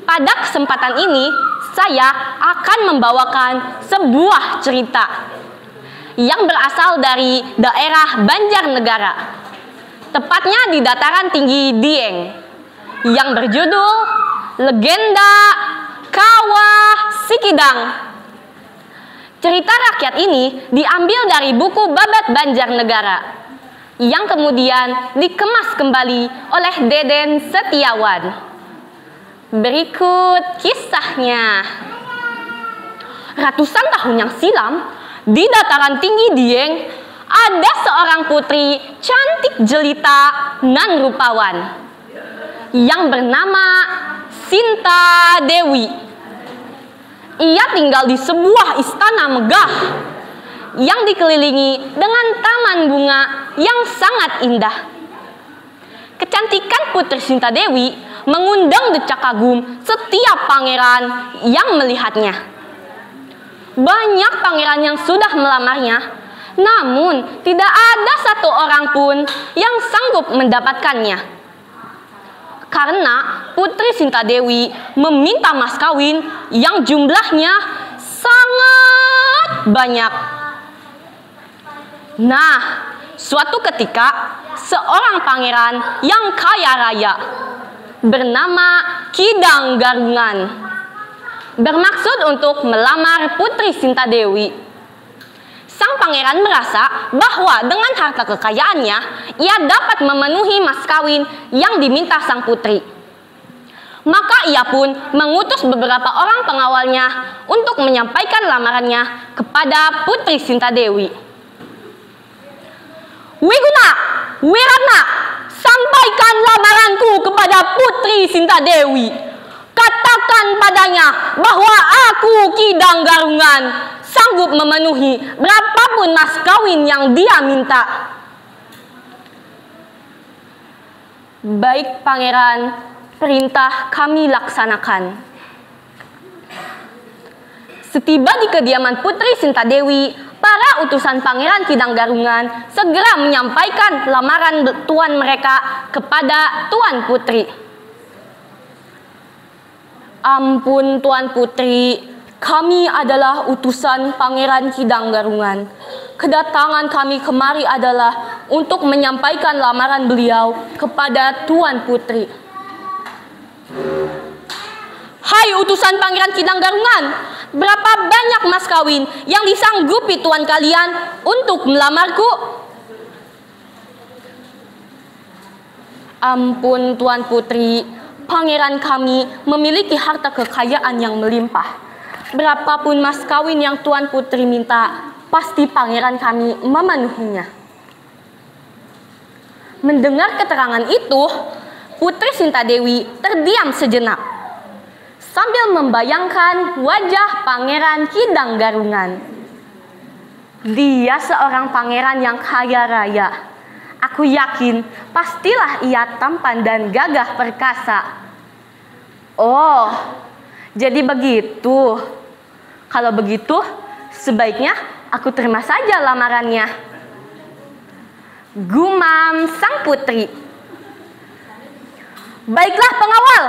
Pada kesempatan ini, saya akan membawakan sebuah cerita yang berasal dari daerah Banjarnegara, tepatnya di dataran tinggi Dieng, yang berjudul Legenda Kawah Sikidang. Cerita rakyat ini diambil dari buku Babat Banjarnegara yang kemudian dikemas kembali oleh Deden Setiawan. Berikut kisahnya. Ratusan tahun yang silam, di dataran tinggi Dieng ada seorang putri cantik jelita nan rupawan yang bernama Sinta Dewi. Ia tinggal di sebuah istana megah yang dikelilingi dengan taman bunga yang sangat indah. Kecantikan Putri Sinta Dewi mengundang decak kagum setiap pangeran yang melihatnya. Banyak pangeran yang sudah melamarnya, namun tidak ada satu orang pun yang sanggup mendapatkannya. Karena Putri Sinta Dewi meminta mas kawin yang jumlahnya sangat banyak. Nah, suatu ketika seorang pangeran yang kaya raya bernama Kidang Garungan bermaksud untuk melamar Putri Sinta Dewi. Sang pangeran merasa bahwa dengan harta kekayaannya, ia dapat memenuhi mas kawin yang diminta sang putri. Maka ia pun mengutus beberapa orang pengawalnya untuk menyampaikan lamarannya kepada Putri Sinta Dewi. Wiguna, Wiratna, sampaikan lamaranku kepada Putri Sinta Dewi. Katakan padanya bahwa aku Kidang Garungan sanggup memenuhi berapapun mas kawin yang dia minta. Baik pangeran, perintah kami laksanakan. Setiba di kediaman Putri Sinta Dewi, para utusan pangeran Kidang Garungan segera menyampaikan lamaran tuan mereka kepada Tuan Putri. Ampun Tuan Putri, kami adalah utusan Pangeran Kidang Garungan. Kedatangan kami kemari adalah untuk menyampaikan lamaran beliau kepada Tuan Putri. Hai utusan Pangeran Kidang Garungan, berapa banyak mas kawin yang disanggupi tuan kalian untuk melamarku? Ampun Tuan Putri, pangeran kami memiliki harta kekayaan yang melimpah. Berapapun mas kawin yang Tuan Putri minta, pasti pangeran kami memenuhinya. Mendengar keterangan itu, Putri Sinta Dewi terdiam sejenak sambil membayangkan wajah Pangeran Kidang Garungan. Dia seorang pangeran yang kaya raya. Aku yakin pastilah ia tampan dan gagah perkasa. Oh, jadi begitu. Kalau begitu, sebaiknya aku terima saja lamarannya. Gumam sang putri. Baiklah pengawal,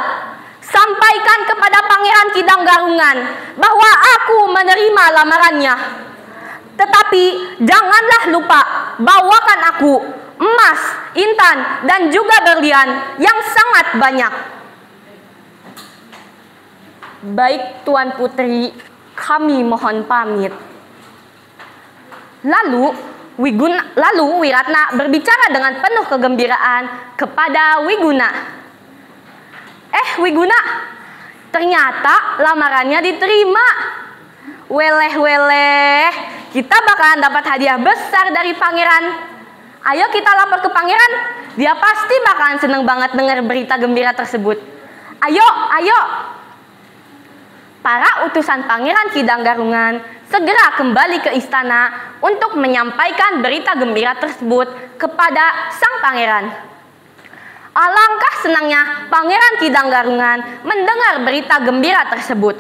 sampaikan kepada Pangeran Kidang Garungan bahwa aku menerima lamarannya. Tetapi janganlah lupa bawakan aku emas, intan, dan juga berlian yang sangat banyak. Baik Tuan Putri, kami mohon pamit. Lalu Wiratna berbicara dengan penuh kegembiraan kepada Wiguna. Wiguna, ternyata lamarannya diterima. Weleh, kita bakalan dapat hadiah besar dari pangeran. Ayo kita lapor ke pangeran, dia pasti bakalan seneng banget dengar berita gembira tersebut. Ayo. Para utusan Pangeran Kidang Garungan segera kembali ke istana untuk menyampaikan berita gembira tersebut kepada sang pangeran. Alangkah senangnya Pangeran Kidang Garungan mendengar berita gembira tersebut.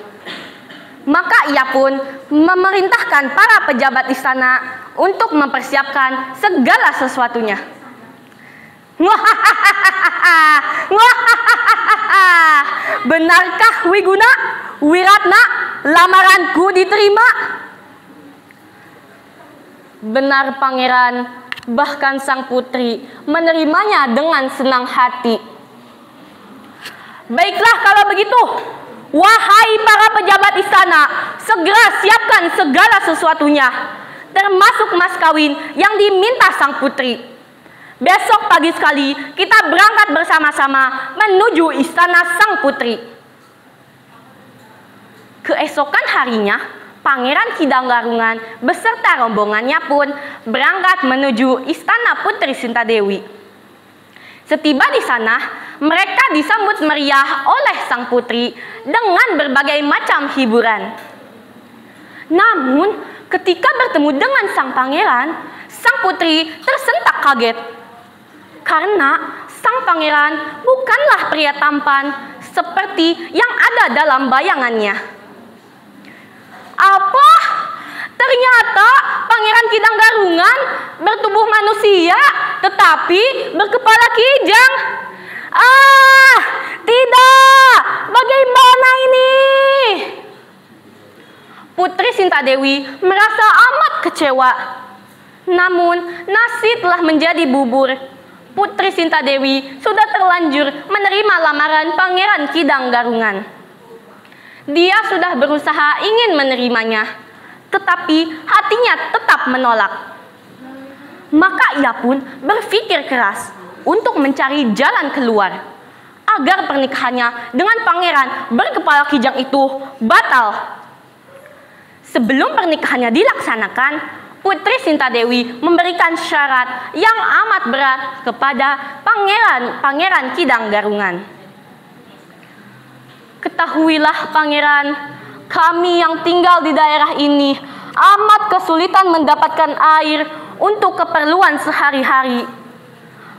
Maka ia pun memerintahkan para pejabat istana untuk mempersiapkan segala sesuatunya. Benarkah Wiguna, Wiratna, lamaranku diterima? Benar pangeran, bahkan sang putri menerimanya dengan senang hati. Baiklah kalau begitu, wahai para pejabat istana, segera siapkan segala sesuatunya, termasuk mas kawin yang diminta sang putri. Besok pagi sekali kita berangkat bersama-sama menuju istana sang putri. Keesokan harinya, Pangeran Kidang Garungan beserta rombongannya pun berangkat menuju istana Putri Sintadewi. Setiba di sana, mereka disambut meriah oleh sang putri dengan berbagai macam hiburan. Namun, ketika bertemu dengan sang pangeran, sang putri tersentak kaget. Karena sang pangeran bukanlah pria tampan seperti yang ada dalam bayangannya. Apa? Ternyata Pangeran Kidang Garungan bertubuh manusia tetapi berkepala kijang. Ah, tidak! Bagaimana ini? Putri Sintadewi merasa amat kecewa. Namun, nasi telah menjadi bubur. Putri Sintadewi sudah terlanjur menerima lamaran Pangeran Kidang Garungan. Dia sudah berusaha ingin menerimanya, tetapi hatinya tetap menolak. Maka ia pun berpikir keras untuk mencari jalan keluar agar pernikahannya dengan pangeran berkepala kijang itu batal. Sebelum pernikahannya dilaksanakan, Putri Sintadewi memberikan syarat yang amat berat kepada Pangeran Kidang Garungan. Ketahuilah pangeran, kami yang tinggal di daerah ini amat kesulitan mendapatkan air untuk keperluan sehari-hari.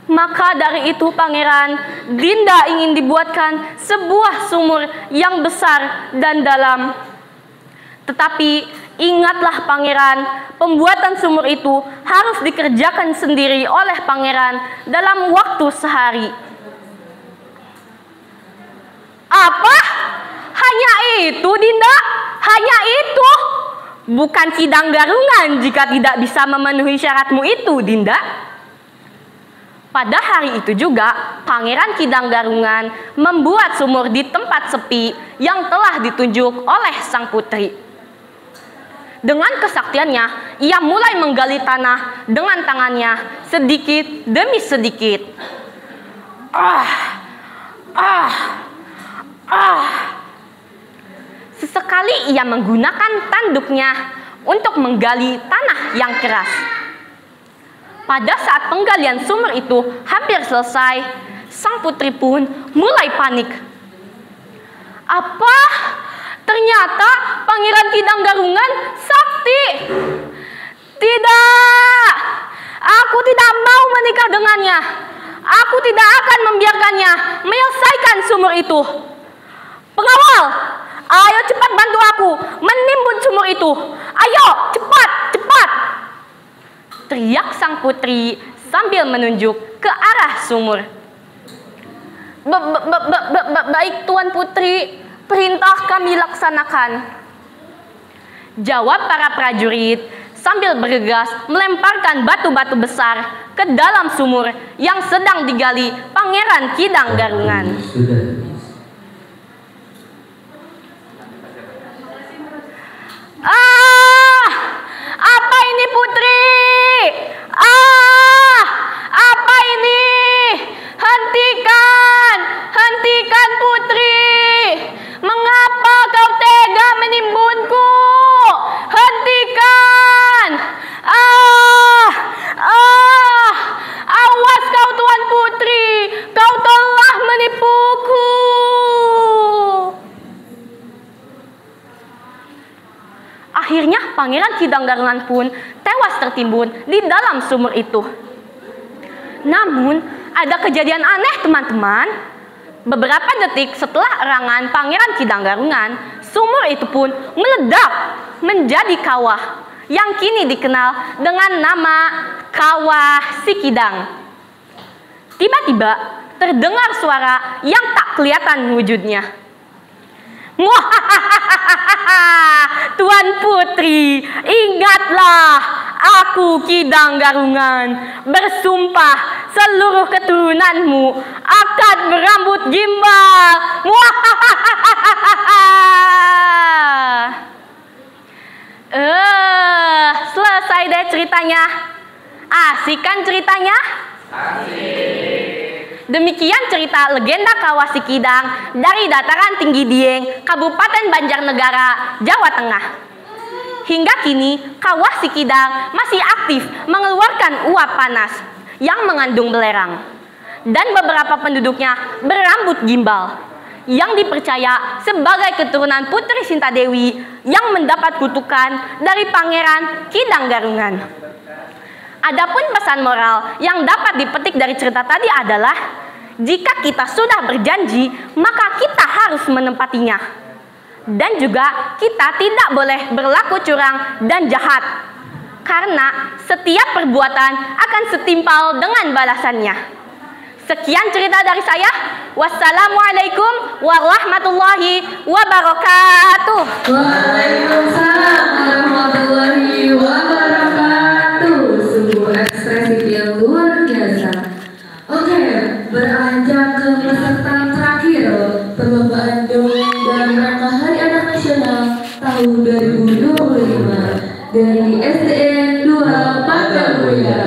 Maka dari itu pangeran, Dinda ingin dibuatkan sebuah sumur yang besar dan dalam. Tetapi ingatlah pangeran, pembuatan sumur itu harus dikerjakan sendiri oleh pangeran dalam waktu sehari. Apa? Hanya itu, Dinda? Hanya itu? Bukan Kidang Garungan jika tidak bisa memenuhi syaratmu itu, Dinda. Pada hari itu juga, Pangeran Kidang Garungan membuat sumur di tempat sepi yang telah ditunjuk oleh sang putri. Dengan kesaktiannya, ia mulai menggali tanah dengan tangannya sedikit demi sedikit. Sesekali ia menggunakan tanduknya untuk menggali tanah yang keras. Pada saat penggalian sumur itu hampir selesai, sang putri pun mulai panik. Apa? Ternyata Pangeran Kidang Garungan sakti. Tidak, aku tidak mau menikah dengannya. Aku tidak akan membiarkannya menyelesaikan sumur itu. Pengawal, ayo cepat bantu aku menimbun sumur itu. Ayo, cepat, cepat! Teriak sang putri sambil menunjuk ke arah sumur. Baik Tuan Putri, perintah kami laksanakan. Jawab para prajurit sambil bergegas melemparkan batu-batu besar ke dalam sumur yang sedang digali Pangeran Kidang Garungan. Apa ini Putri? Apa ini? Hentikan! Hentikan Putri! Mengapa kau tega menimbunku? Hentikan! Awas kau Tuan Putri, kau telah menipuku. Akhirnya Pangeran Kidang Garungan pun tewas tertimbun di dalam sumur itu. Namun ada kejadian aneh teman-teman. Beberapa detik setelah erangan Pangeran Kidang Garungan, sumur itu pun meledak menjadi kawah yang kini dikenal dengan nama Kawah Sikidang. Tiba-tiba terdengar suara yang tak kelihatan wujudnya. Tuan Putri, ingatlah, aku Kidang Garungan bersumpah seluruh keturunanmu akan berambut gimbal. Selesai deh ceritanya. Asik kan ceritanya? Asik. Demikian cerita legenda Kawah Sikidang dari Dataran Tinggi Dieng, Kabupaten Banjarnegara, Jawa Tengah. hingga kini kawah Sikidang masih aktif mengeluarkan uap panas yang mengandung belerang. Dan beberapa penduduknya berambut gimbal yang dipercaya sebagai keturunan Putri Sintadewi yang mendapat kutukan dari Pangeran Kidang Garungan. Adapun pesan moral yang dapat dipetik dari cerita tadi adalah jika kita sudah berjanji, maka kita harus menepatinya. Dan juga kita tidak boleh berlaku curang dan jahat, karena setiap perbuatan akan setimpal dengan balasannya. Sekian cerita dari saya. Wassalamualaikum warahmatullahi wabarakatuh. Waalaikumsalam warahmatullahi wabarakatuh. Sungguh ekspresif yang luar biasa. Oke, beranjak ke peserta terakhir perlombaan dongeng dalam rangka Hari Anak Nasional tahun 2025 dari SDN 2 Panggamulia.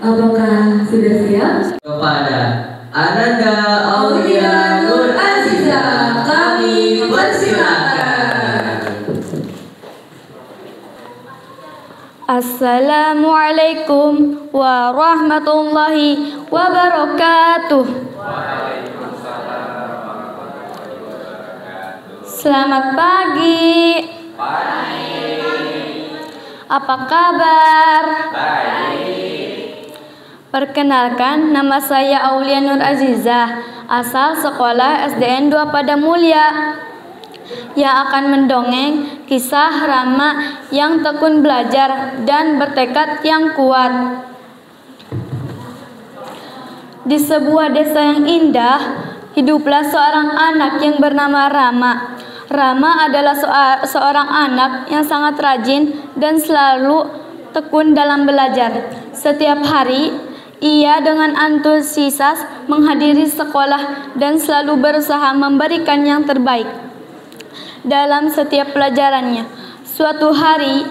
Apakah sudah siap? Kepada Ananda Aulia Nur Aziza kami persilakan. Assalamualaikum warahmatullahi wabarakatuh. Selamat pagi. Apa kabar? Perkenalkan, nama saya Aulia Nur Aziza, asal sekolah SDN 2 Padamulia, yang akan mendongeng kisah Rama yang tekun belajar dan bertekad yang kuat. Di sebuah desa yang indah, hiduplah seorang anak yang bernama Rama. Rama adalah seorang anak yang sangat rajin dan selalu tekun dalam belajar. Setiap hari, ia dengan antusias menghadiri sekolah dan selalu berusaha memberikan yang terbaik dalam setiap pelajarannya. Suatu hari,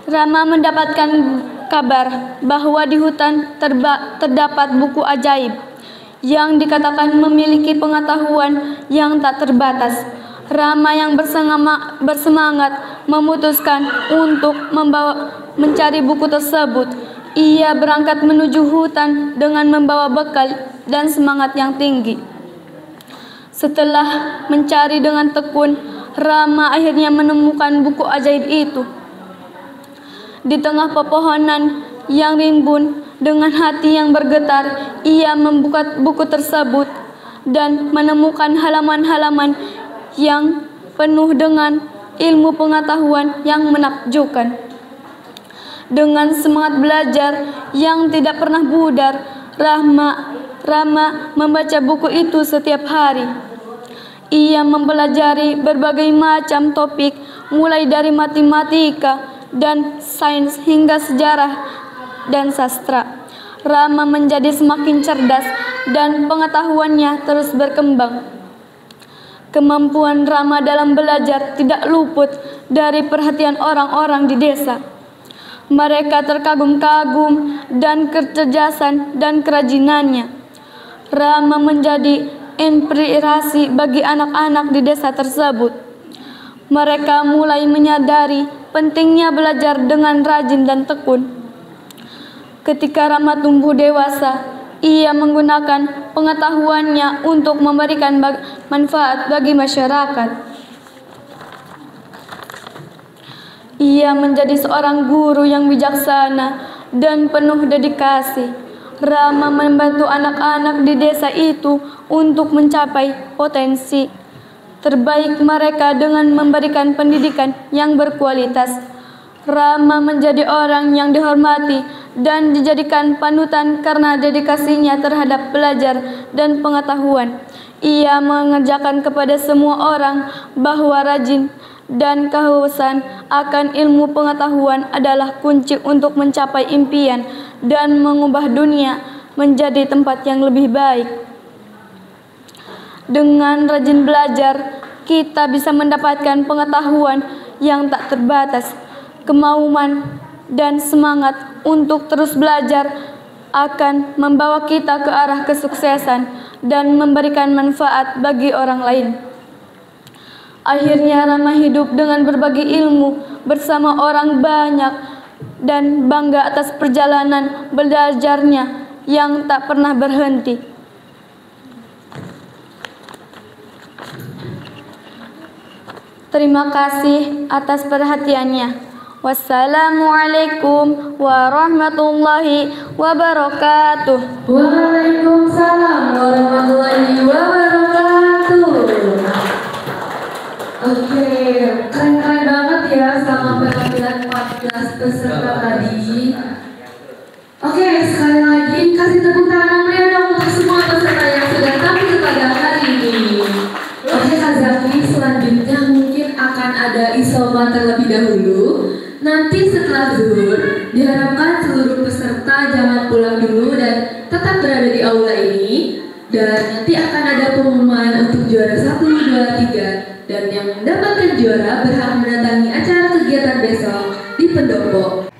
Rama mendapatkan kabar bahwa di hutan terdapat buku ajaib yang dikatakan memiliki pengetahuan yang tak terbatas. Rama yang bersemangat memutuskan untuk mencari buku tersebut. Ia berangkat menuju hutan dengan membawa bekal dan semangat yang tinggi. Setelah mencari dengan tekun, Rama akhirnya menemukan buku ajaib itu. Di tengah pepohonan yang rimbun, dengan hati yang bergetar, ia membuka buku tersebut dan menemukan halaman-halaman yang penuh dengan ilmu pengetahuan yang menakjubkan. Dengan semangat belajar yang tidak pernah pudar, Rama membaca buku itu setiap hari. Ia mempelajari berbagai macam topik, mulai dari matematika dan sains hingga sejarah dan sastra. Rama menjadi semakin cerdas dan pengetahuannya terus berkembang. Kemampuan Rama dalam belajar tidak luput dari perhatian orang-orang di desa. Mereka terkagum-kagum dan kecerdasan dan kerajinannya. Rama menjadi inspirasi bagi anak-anak di desa tersebut. Mereka mulai menyadari pentingnya belajar dengan rajin dan tekun. Ketika Rama tumbuh dewasa, ia menggunakan pengetahuannya untuk memberikan manfaat bagi masyarakat. Ia menjadi seorang guru yang bijaksana dan penuh dedikasi. Rama membantu anak-anak di desa itu untuk mencapai potensi terbaik mereka dengan memberikan pendidikan yang berkualitas. Rama menjadi orang yang dihormati dan dijadikan panutan karena dedikasinya terhadap belajar dan pengetahuan. Ia mengajarkan kepada semua orang bahwa rajin dan kehausan akan ilmu pengetahuan adalah kunci untuk mencapai impian dan mengubah dunia menjadi tempat yang lebih baik. Dengan rajin belajar, kita bisa mendapatkan pengetahuan yang tak terbatas. Kemauan dan semangat untuk terus belajar akan membawa kita ke arah kesuksesan dan memberikan manfaat bagi orang lain. Akhirnya Rama hidup dengan berbagi ilmu bersama orang banyak dan bangga atas perjalanan belajarnya yang tak pernah berhenti. Terima kasih atas perhatiannya. Wassalamualaikum warahmatullahi wabarakatuh. Waalaikumsalam warahmatullahi wabarakatuh. Oke, keren-keren banget ya sama penampilan 14 peserta tadi. Oke, sekali lagi kasih tepuk tangan meriah dong untuk semua peserta yang sudah tampil pada hari ini. Oke Kak Zaki, selanjutnya mungkin akan ada isoma terlebih dahulu. Nanti setelah zuhur, diharapkan seluruh peserta jangan pulang dulu dan tetap berada di aula ini. Dan nanti akan ada pengumuman untuk juara 1, 2, 3. Dan yang mendapatkan juara berhak mendatangi acara kegiatan besok di pendopo.